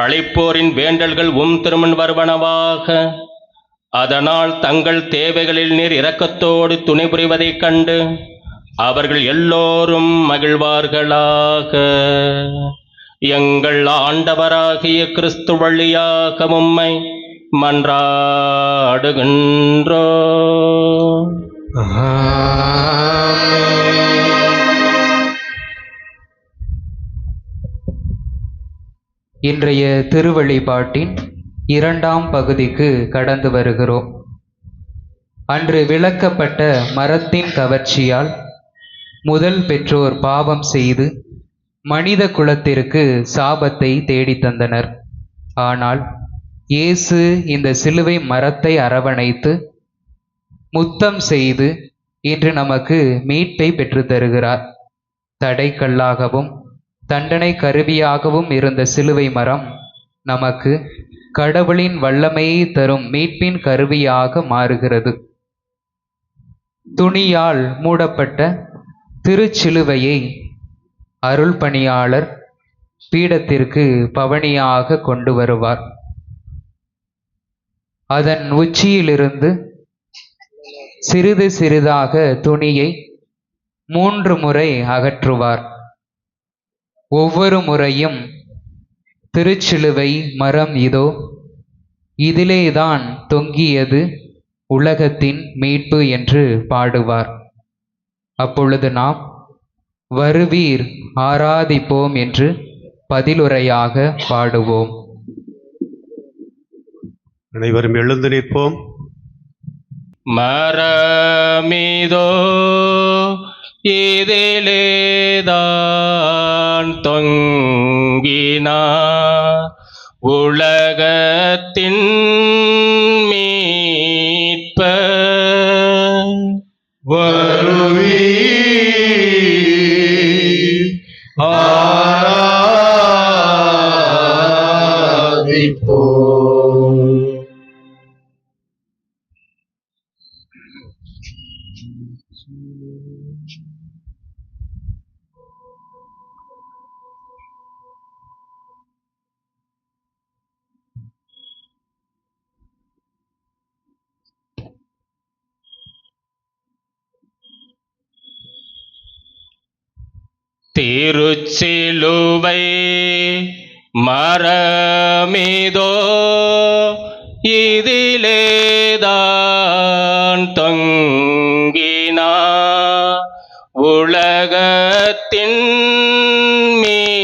அழைப்போரின் வேண்டல்கள் உம் திருமண் வருவனவாக. அதனால் தங்கள் தேவைகளில் நீர் இரக்கத்தோடு துணை புரிவதைக் கண்டு அவர்கள் எல்லோரும் மகிழ்வார்களாக. எங்கள் ஆண்டவராகிய கிறிஸ்து வழியாக உம்மை மன்றாடுகின்றோ. இன்றைய திருவழிபாட்டின் இரண்டாம் பகுதிக்கு கடந்து வருகிறோம். அன்று விளக்கப்பட்ட மரத்தின் கவர்ச்சியால் முதல் பெற்றோர் பாவம் செய்து மனித குலத்திற்கு சாபத்தை தேடித் தந்தனர். ஆனால் இயேசு இந்த சிலுவை மரத்தை அரவணைத்து முத்தம் செய்து இன்று நமக்கு மீட்பை பெற்றுத் தருகிறார். தடைக்கல்லாகவும் தண்டனை கருவியாகவும் இருந்த சிலுவை மரம் நமக்கு கடவுளின் வல்லமையை தரும் மீட்பின் கருவியாக மாறுகிறது. துணியால் மூடப்பட்ட திருச்சிலுவையை அருள் பணியாளர் பீடத்திற்கு பவனியாக கொண்டு வருவார். அதன் உச்சியிலிருந்து சிறிது சிறிதாக துணியை 3 முறை அகற்றுவார். ஒவ்வொரு முறையும் திருச்சிலுவை மரம் இதோ, இதிலேதான் தொங்கியது உலகத்தின் மீட்பு என்று பாடுவார். அப்பொழுது நாம் வருவீர் ஆராதிப்போம் என்று பதிலுரையாக பாடுவோம். அனைவரும் எழுந்து நிற்போம். மரமிதோ இதிலேதான் தொங்கினார் உலகத்தின் மீட்பர். வருவீர் ஆராதிப்போம். திருச்சிலுவை மரமிதோ இதிலேதான் தொங்கினார் உலகத்தின் மீட்பர்.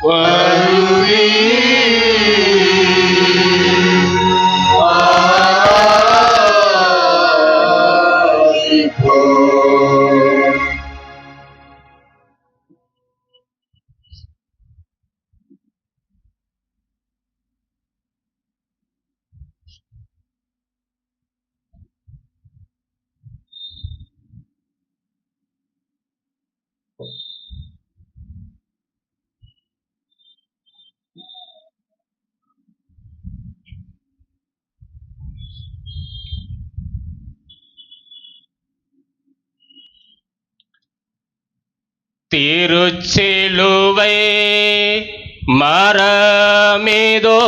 வருவீர் திருச்சிலுவை மரமிதோ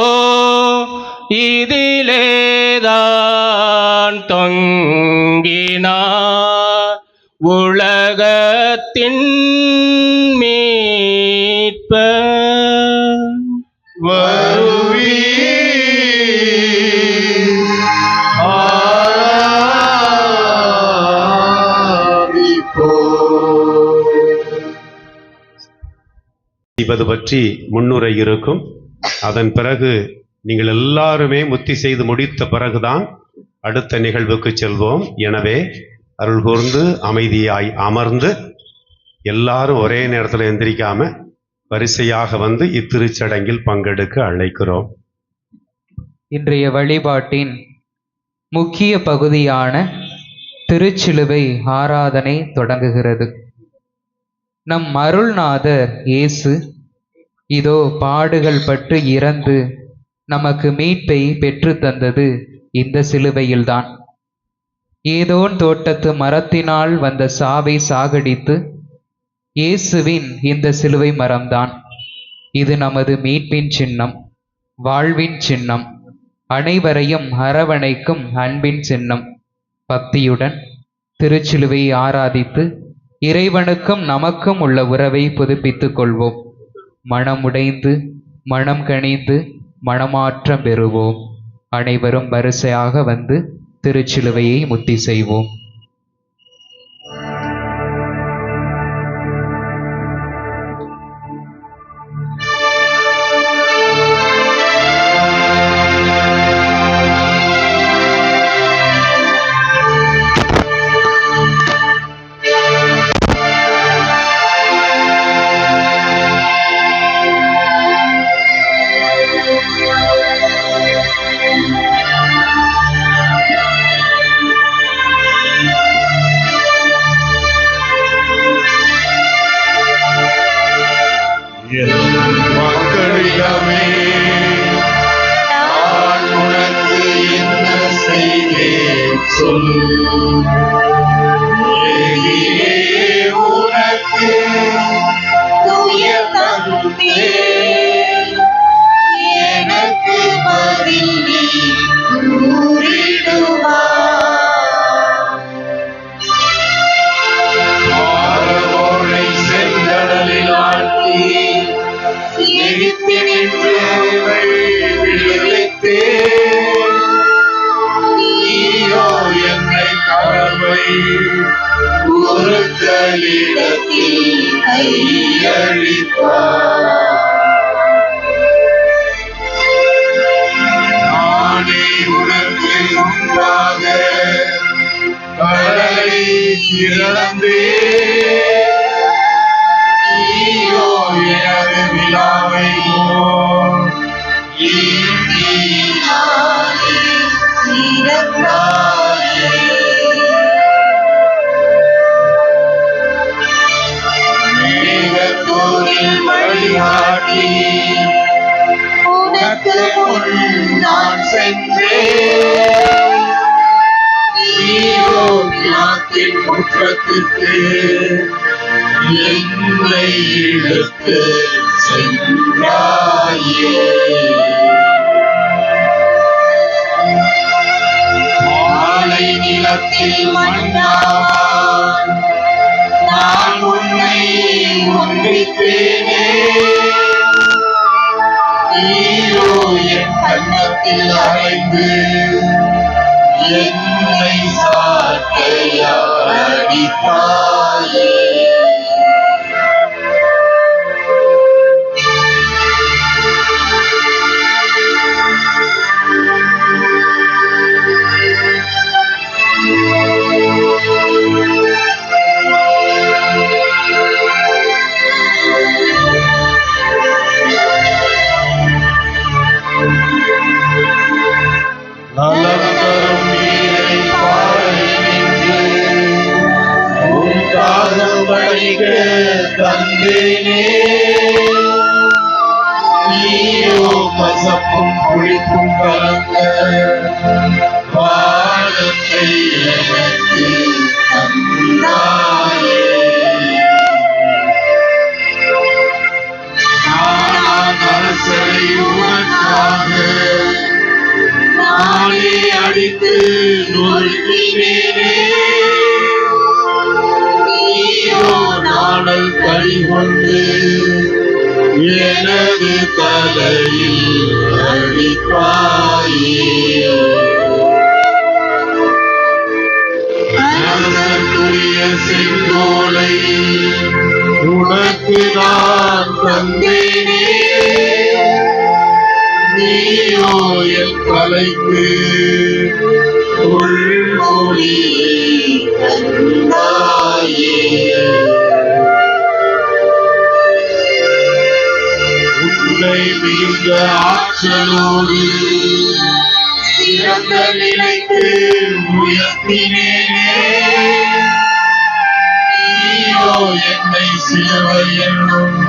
இதிலேதான் தொங்கினார் உலகத்தின் மீட்பர். வருவீர் செய்வது பற்றி முன்னுரை இருக்கும். அதன் பிறகு நீங்கள் எல்லாருமே முத்தி செய்து முடித்த பிறகுதான் அடுத்த நிகழ்வுக்கு செல்வோம். எனவே அருள் கூர்ந்து அமைதியாய் அமர்ந்து எல்லாரும் ஒரே நேரத்தில் எந்திரிக்காம வரிசையாக வந்து இத்திருச்சடங்கில் பங்கெடுக்க அழைக்கிறோம். இன்றைய வழிபாட்டின் முக்கிய பகுதியான திருச்சிலுவை ஆராதனை தொடங்குகிறது. நம் அருள்நாதர் இயேசு இதோ பாடுகள் பட்டு இறந்து நமக்கு மீட்பை பெற்று தந்தது இந்த சிலுவையில்தான். ஏதோன் தோட்டத்து மரத்தினால் வந்த சாவை சாகடித்து இயேசுவின் இந்த சிலுவை மரம்தான். இது நமது மீட்பின் சின்னம், வாழ்வின் சின்னம், அனைவரையும் அரவணைக்கும் அன்பின் சின்னம். பக்தியுடன் திருச்சிலுவை ஆராதித்து இறைவனுக்கும் நமக்கும் உள்ள உறவை புதுப்பித்துக் கொள்வோம். மனமுடைந்து மனம் கனிந்து மனமாற்றம் பெறுவோம். அனைவரும் வரிசையாக வந்து திருச்சிலுவையை முத்தி செய்வோம். மக்களிடமே நான் உனக்கு என்ன செய்தேன் சொல். ஏகியே உனக்கு துயர் தந்தேன். எனக்கு பதில் நீ கூறிடுவாய். மாறவோரை செங்கடலில் ஆழ்த்தி எகிப்தி நின்று விடுவித்தேன். நீயோ என்னை கடமை ஒரு கலிடத்தில் கையளிப்பாய். நானே உனக்கு முன்பாக கடலை இழந்தேன். நீயோ எனது விழாவை மேகத்தூரில் வழிகாட்டி உனக்கு முன் நான் சென்றேன். நீயோ பிலாத்தின் முற்றத்திற்கு என்னை இழுத்து சென்றாயே. மாலை நிலத்தில் மண்ணாவான் நான் உன்னை ஒன்றித்தேனே. நீயோ என் கன்னத்தில் அறைந்து என்னை சாட்டையால் அடித்தாயே. நலம் தரும் நீரை பாறை நின்று உன் தாகம் வடிக்க தந்தேனே. நீயோ கசப்பும் புளிப்பும் கலந்த பானத்தை எனக்கு தந்தாயே. நான் அரசரை உனக்காக நானே அடித்து நொறுக்கினேனே. நீயோ நாடல் கை கொண்டு எனது தலையில் அடிப்பாயே. அரசனுடைய செங்கோலை உனக்கு நான் தந்தேனே. நீயோ என் தலைக்கு உள்மொழியை தந்தாயே. உன்னை மிகுந்த ஆற்றலோடு சிறந்த நிலைக்கு உயர்த்தினேனே. நீயோ என்னை சிலுவை என்னும்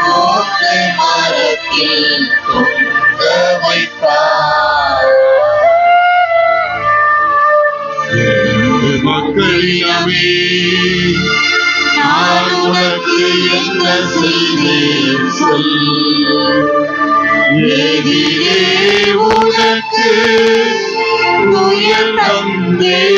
கோட்டை மரத்தில் தொங்க வைத்தார். மக்களிடமே நான் உனக்கு என்ன செய்தேன் சொல். எதிரே உனக்கு துயர் தந்தேன்.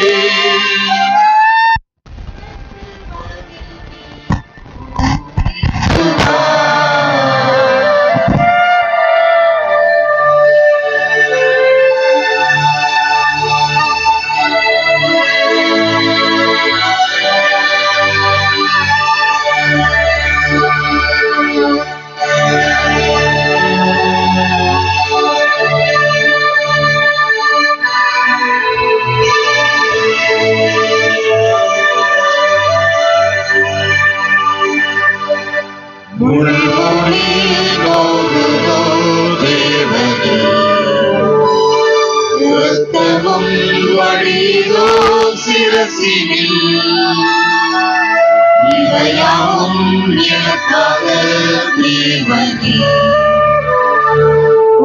சிரசினில் இவையாவும் எனக்காக தேவனே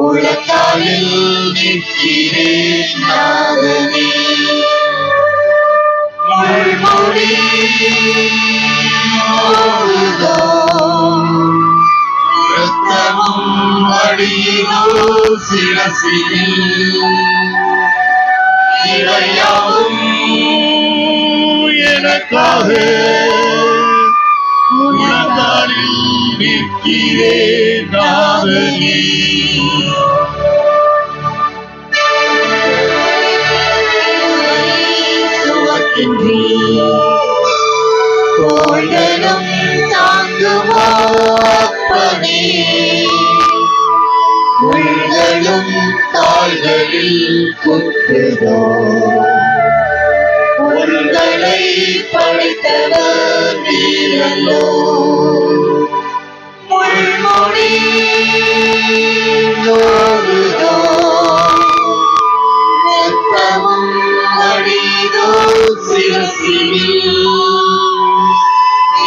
உலகாலில் நிற்கிறேன் நாதனே முள்மொழி ஓடுதோ இரத்தமும் வடியுதோ சிரசினில் இவையாவும் எனக்காக உலகாலில் நிற்கிறேன் நாதனே கோள்களும் தாங்குமோ அப்பனே உள்களும் கால்களில் குத்துதோ உள்களை படைத்தவர் நீரல்லோ முள்மொழி நோடுதோ இரத்தமும் வடிதோ சிரசினில்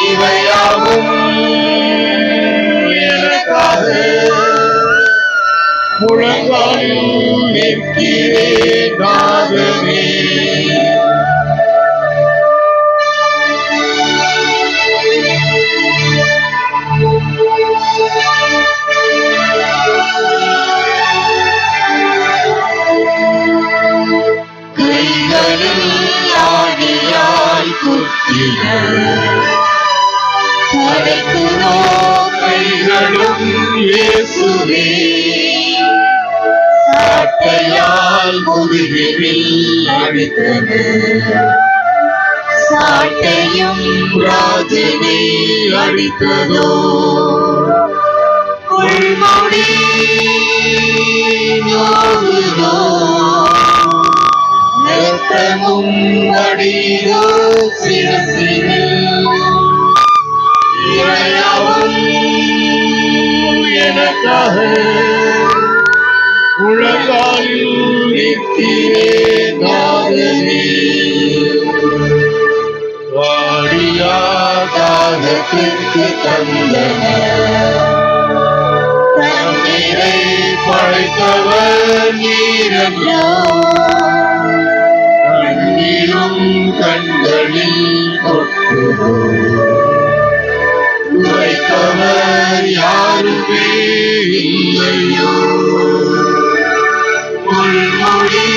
இவையாவும் எனக்காக முழங்காலில் நிற்கிறேன் நாதனே கைகளில் ஆணியாய் குத்தினர் படைக்குதோ கைகளும் இயேசுவே சாட்டையால் முதுகில் அடித்தனர் சாட்டையும் ராஜனை அடித்ததோ உள்மொழி நோடுதோ இரத்தமும் வடிதோ சிரசினில் இவையாவும் எனக்காக உலகாலில் நிற்கிறேன் நாதனே வாடியாதாகத்திற்கு தந்தனர் தண்ணீரை படைத்தவர் நீரல்லோ கண்ணீரும் கண்களில் கொட்டுதோ உரைத்தவர் யாருமே இல்லையோ முள்மொழி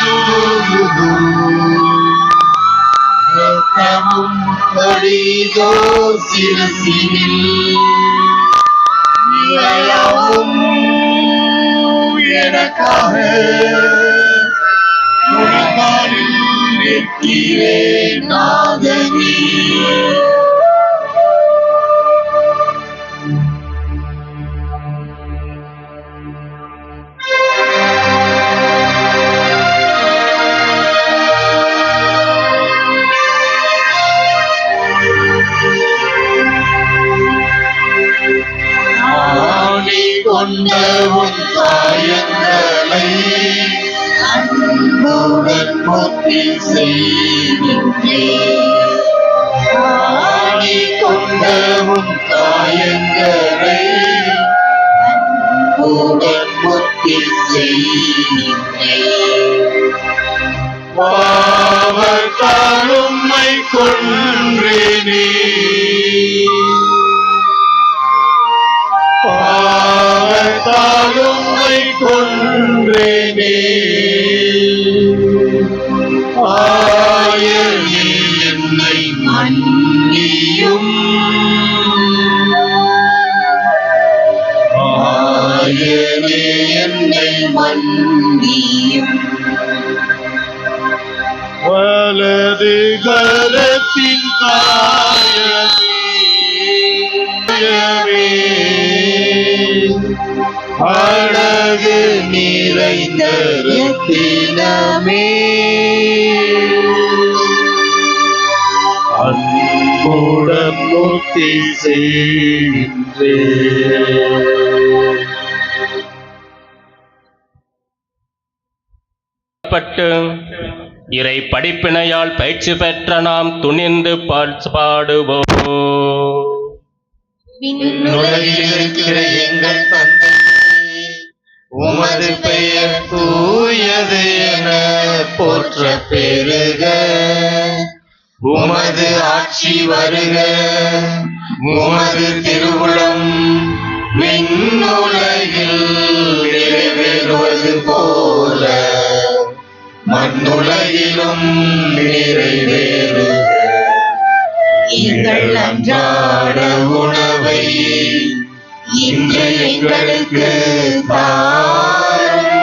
நோடுதோ இரத்தமும் வடிதோ சிரசினில் இவையாவும் எனக்காக உலகாலில் நிற்கிறேன் நாதனே ஆணி கொண்ட உன் காயங்களை அன்புடன் முத்தி செய்கின்றேன் ஆணி கொண்ட உன் காயங்களை அன்புடன் முத்தி செய்கின்றேன் பாவத்தால் உம்மை கொன்றேனே பாவத்தால் உம்மை கொன்றேனே ஆயனே என்னை மன்னியும் ஆயனே என்னை மன்னியும் வலது கரத்தின் காயமே அழகு நிறைந்த ரத்தினமே அன்புடன் முத்தி செய்கின்றேன் பட்டு இறை படிப்பினையால் பயிற்சி பெற்ற நாம் துணிந்து பாடுவோம். விண்ணுலகில் இருக்கிற எங்கள் தந்தையே, உமது பெயர் தூயது என போற்ற பெறுக. உமது ஆட்சி வருக. உமது திருவுளம் விண்ணுலகில் நிறைவேறுவது போல மண்ணுலகிலும் நிறைவேறுக. எங்கள் அன்றாட உணவை இன்று எங்களுக்கு தாரும்.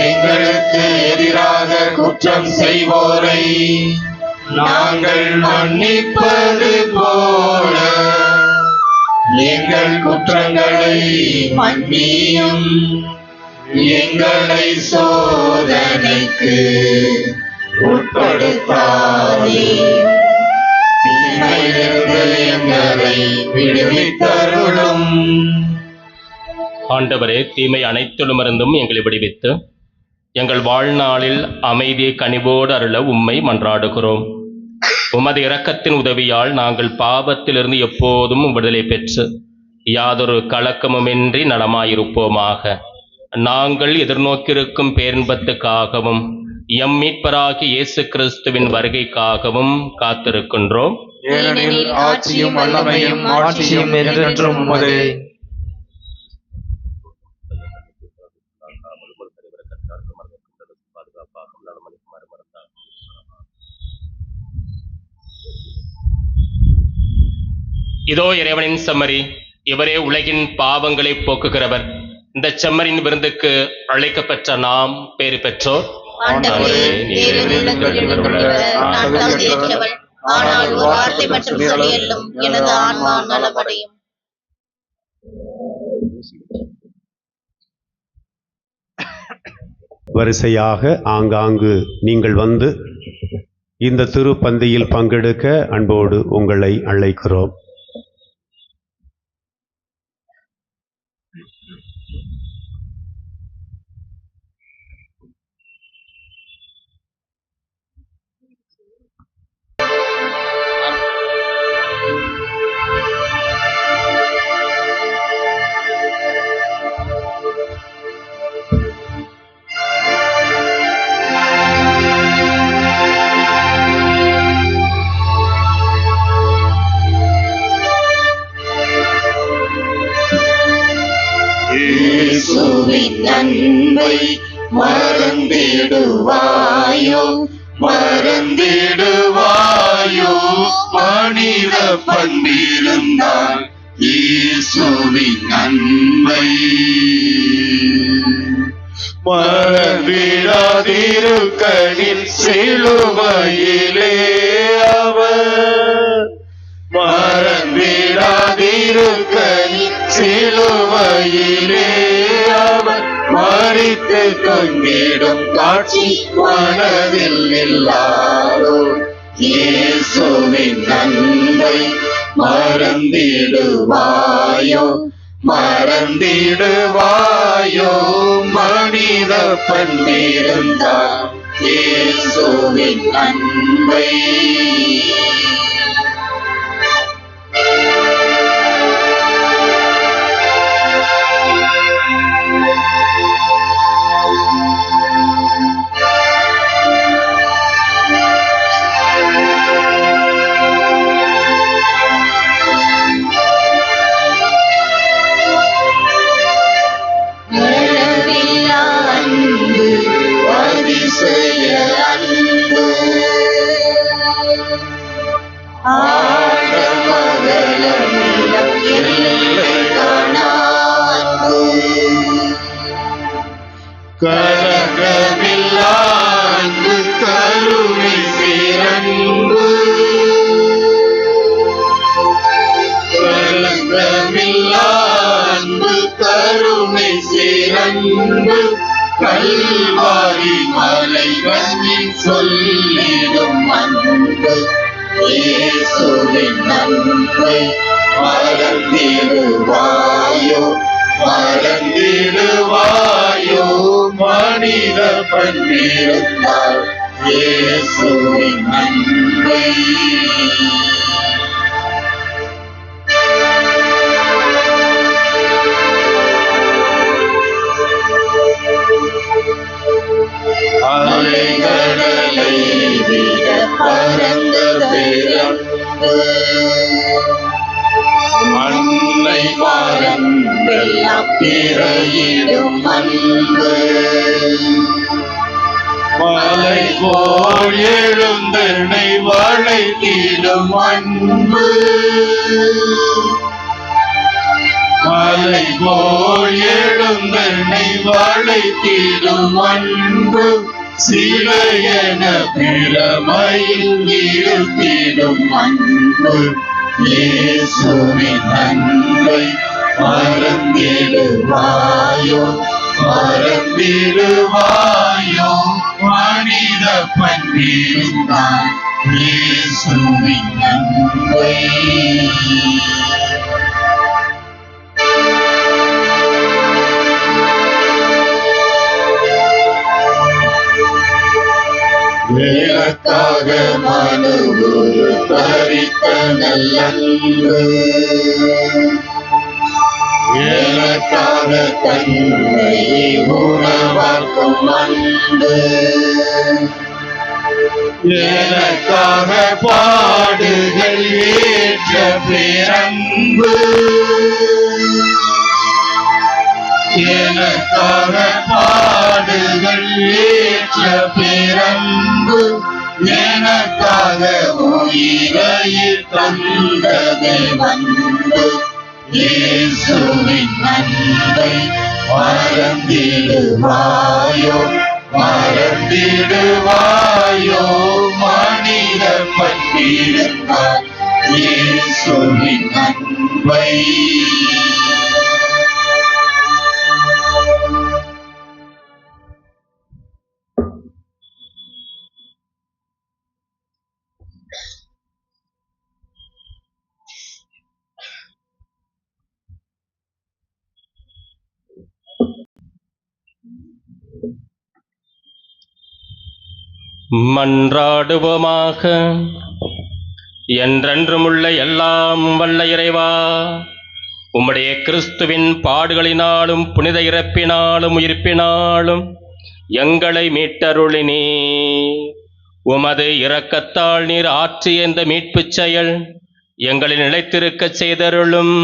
எங்களுக்கு எதிராக குற்றம் செய்வோரை நாங்கள் மன்னிப்பது போல எங்கள் குற்றங்களை மன்னியும். எங்களை சோதனைக்கு உட்படுத்தாதே, தீமையிலிருந்து எங்களை விடுவித்தருளும். ஆண்டவரே, தீமை அனைத்திலுமிருந்தும் எங்களை விடுவித்து எங்கள் வாழ்நாளில் அமைதியை கனிவோடு அருள உம்மை மன்றாடுகிறோம். உமது இரக்கத்தின் உதவியால் நாங்கள் பாவத்திலிருந்து எப்போதும் விடுதலை பெற்று யாதொரு கலக்கமுமின்றி நலமாயிருப்போமாக. நாங்கள் எதிர்நோக்கியிருக்கும் பேரின்பத்துக்காகவும் எம் மீட்பராகிய இயேசு கிறிஸ்துவின் வருகைக்காகவும் காத்திருக்கின்றோம். ஏனெனில் ஆட்சியும் வல்லமையும் மாட்சியும் என்றென்றும் உமதே. இதோ இறைவனின் செம்மறி, இவரே உலகின் பாவங்களை போக்குகிறவர். இந்த செம்மறின் விருந்துக்கு அழைக்கப்பெற்ற நாம் பேறு பெற்றோர். ஆண்டவரே, நீர் உள்ளத்தில் உள்ளவர், நான் தகுதியற்றவள். ஆனால் ஒரு வார்த்தை மட்டும் சொல்லியல்லும் எனது ஆன்மா நலமடையும். வரிசையாக ஆங்காங்கு நீங்கள் வந்து இந்த திருப்பந்தியில் பங்கெடுக்க அன்போடு உங்களை அழைக்கிறோம். இயேசுவின் அன்பை மறந்திடுவாயோ, மறந்திடுவாயோ. மனித பண்பிருந்தால் இயேசுவின் அன்பை மறந்திடாதிருக்கனின் சிலுவையிலே அவர் மறந்திடாதிருக்கனின் சிலுவையிலே அவர் மரித்து தொங்கிடும் காட்சி மனதில் இல்லாதோ. இயேசுவின் அன்பை மறந்திடுவாயோ, மறந்திடுவாயோ. மனித பண்பிருந்தால் இயேசுவின் அன்பை கலங்கமில்லா அன்பு கருணை சிறன்பு. கலங்கமில்லா அன்பு கருணை சிறன்பு. கல்வாரி மலைகளில் சொல்லிடும் அன்பு. இயேசுவின் அன்பை மறந்திடுவாயோ, மறந்திடுவாயோ. மனித பண்பிருந்தால் இயேசுவின் அன்பை. அலைகடலை விட பரந்த பேரன்பு, மண்ணை மறந்தெல்லாம் திரையிடும் அன்பு. மலை போல் எழுந்தனை வளைத்திடும் அன்பு, மலை போல் எழுந்தனை வளைத்திடும் அன்பு. சிலையென பிரமையில் இருத்திடும் அன்பு. இயேசுவின் அன்பை மறந்திடுவாயோ, மறந்திடுவாயோ. மனித பண்பிருந்தான் இயேசுவின் அன்பை. எனக்காக மனுவுரு தரித்த நல்லன்பு, எனக்காக தன்னை உணவாக்கும் அன்பு, எனக்காக பாடுகள் ஏற்ற பேரன்பு, எனக்காக பாடுகள் ஏற்ற பேரன்பு. எனக்காக உயிரையில் தந்ததே அன்பு. இயேசுவின் அன்பை மறந்திடுவாயோ, மறந்திடுவாயோ. மனித பண்பிருந்தால் இயேசுவின் அன்பை. மன்றாடுவோமாக. என்றென்றுமுள்ள எல்லாம் வல்ல இறைவா, உம்முடைய கிறிஸ்துவின் பாடுகளினாலும் புனித இறப்பினாலும் உயிர்ப்பினாலும் எங்களை மீட்டருளினே. உமது இரக்கத்தால் நீர் ஆற்றிய இந்த மீட்புச் செயல் எங்களில் நிலைத்திருக்கச் செய்தருளும்.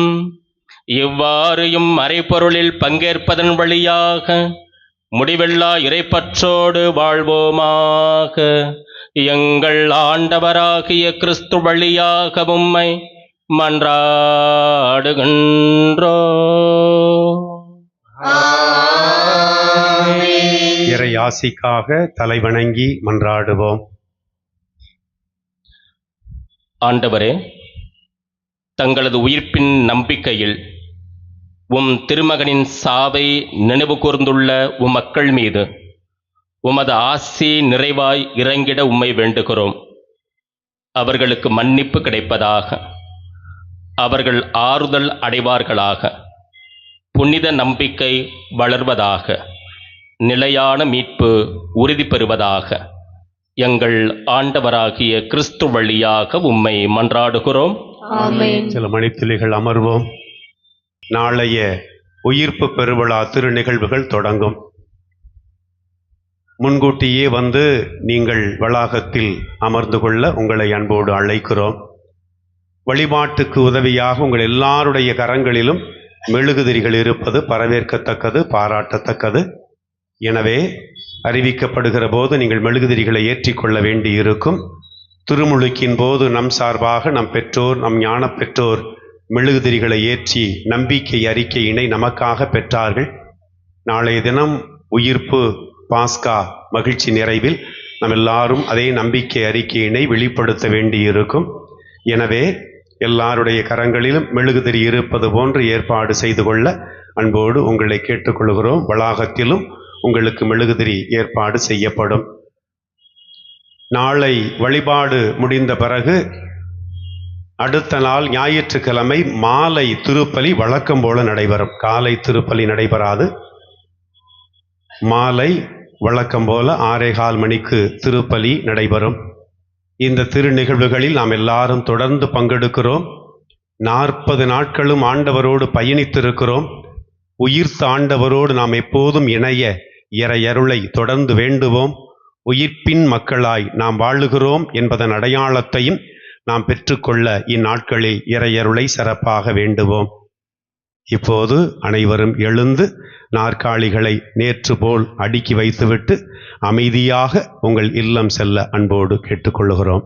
இவ்வாறு மறைபொருளில் பங்கேற்பதன் வழியாக முடிவில்லா இறைப்பற்றோடு வாழ்வோமாக. எங்கள் ஆண்டவராகிய கிறிஸ்து வழியாக உம்மை மன்றாடுகின்றோ. இறை ஆசிக்காக தலைவணங்கி மன்றாடுவோம். ஆண்டவரே, தங்களது உயிர்ப்பின் நம்பிக்கையில் உம் திருமகனின் சாவை நினைவு கூர்ந்துள்ள உம் மக்கள் மீது உமது ஆசி நிறைவாய் இறங்கிட உம்மை வேண்டுகிறோம். அவர்களுக்கு மன்னிப்பு கிடைப்பதாக, அவர்கள் ஆறுதல் அடைவார்களாக, புனித நம்பிக்கை வளர்வதாக, நிலையான மீட்பு உறுதி பெறுவதாக. எங்கள் ஆண்டவராகிய கிறிஸ்து வழியாக உம்மை மன்றாடுகிறோம். ஆமென். சில மணித்துளிகள் அமர்வோம். நாளைய உயிர்ப்பு பெருவிழா திருநிகழ்வுகள் தொடங்கும். முன்கூட்டியே வந்து நீங்கள் வளாகத்தில் அமர்ந்து கொள்ள உங்களை அன்போடு அழைக்கிறோம். வழிபாட்டுக்கு உதவியாக உங்கள் எல்லாருடைய கரங்களிலும் மெழுகுதிரிகள் இருப்பது வரவேற்கத்தக்கது, பாராட்டத்தக்கது. எனவே அறிவிக்கப்படுகிற போது நீங்கள் மெழுகுதிரிகளை ஏற்றிக்கொள்ள வேண்டி இருக்கும். திருமுழுக்கின் போது நம் சார்பாக நம் பெற்றோர், நம் ஞான பெற்றோர் மெழுகுதிரிகளை ஏற்றி நம்பிக்கை அறிக்கையினை நமக்காக பெற்றார்கள். நாளைய தினம் உயிர்ப்பு பாஸ்கா மகிழ்ச்சி நிறைவில் நம் எல்லாரும் அதே நம்பிக்கை அறிக்கையினை வெளிப்படுத்த வேண்டியிருக்கும். எனவே எல்லாருடைய கரங்களிலும் மெழுகுதிரி இருப்பது போன்று ஏற்பாடு செய்து கொள்ள அன்போடு உங்களை கேட்டுக்கொள்கிறோம். வளாகத்திலும் உங்களுக்கு மெழுகுதிரி ஏற்பாடு செய்யப்படும். நாளை வழிபாடு முடிந்த பிறகு அடுத்த நாள் ஞாயிற்றுக்கிழமை மாலை திருப்பலி வழக்கம் போல நடைபெறும். காலை திருப்பலி நடைபெறாது. மாலை வழக்கம் போல 6:15 மணிக்கு திருப்பலி நடைபெறும். இந்த திரு நிகழ்வுகளில் நாம் எல்லாரும் தொடர்ந்து பங்கெடுக்கிறோம். 40 நாட்களும் ஆண்டவரோடு பயணித்திருக்கிறோம். உயிர்த்த ஆண்டவரோடு நாம் எப்போதும் இணைய இறையருளை தொடர்ந்து வேண்டுவோம். உயிர்ப்பின் மக்களாய் நாம் வாழுகிறோம் என்பதன் அடையாளத்தையும் நாம் பெற்றுக்கொள்ள இந்நாட்களில் இறையருளை சிறப்பாக வேண்டுவோம். இப்போது அனைவரும் எழுந்து நாற்காலிகளை நேற்று போல் அடுக்கி வைத்துவிட்டு அமைதியாக உங்கள் இல்லம் செல்ல அன்போடு கேட்டுக்கொள்கிறோம்.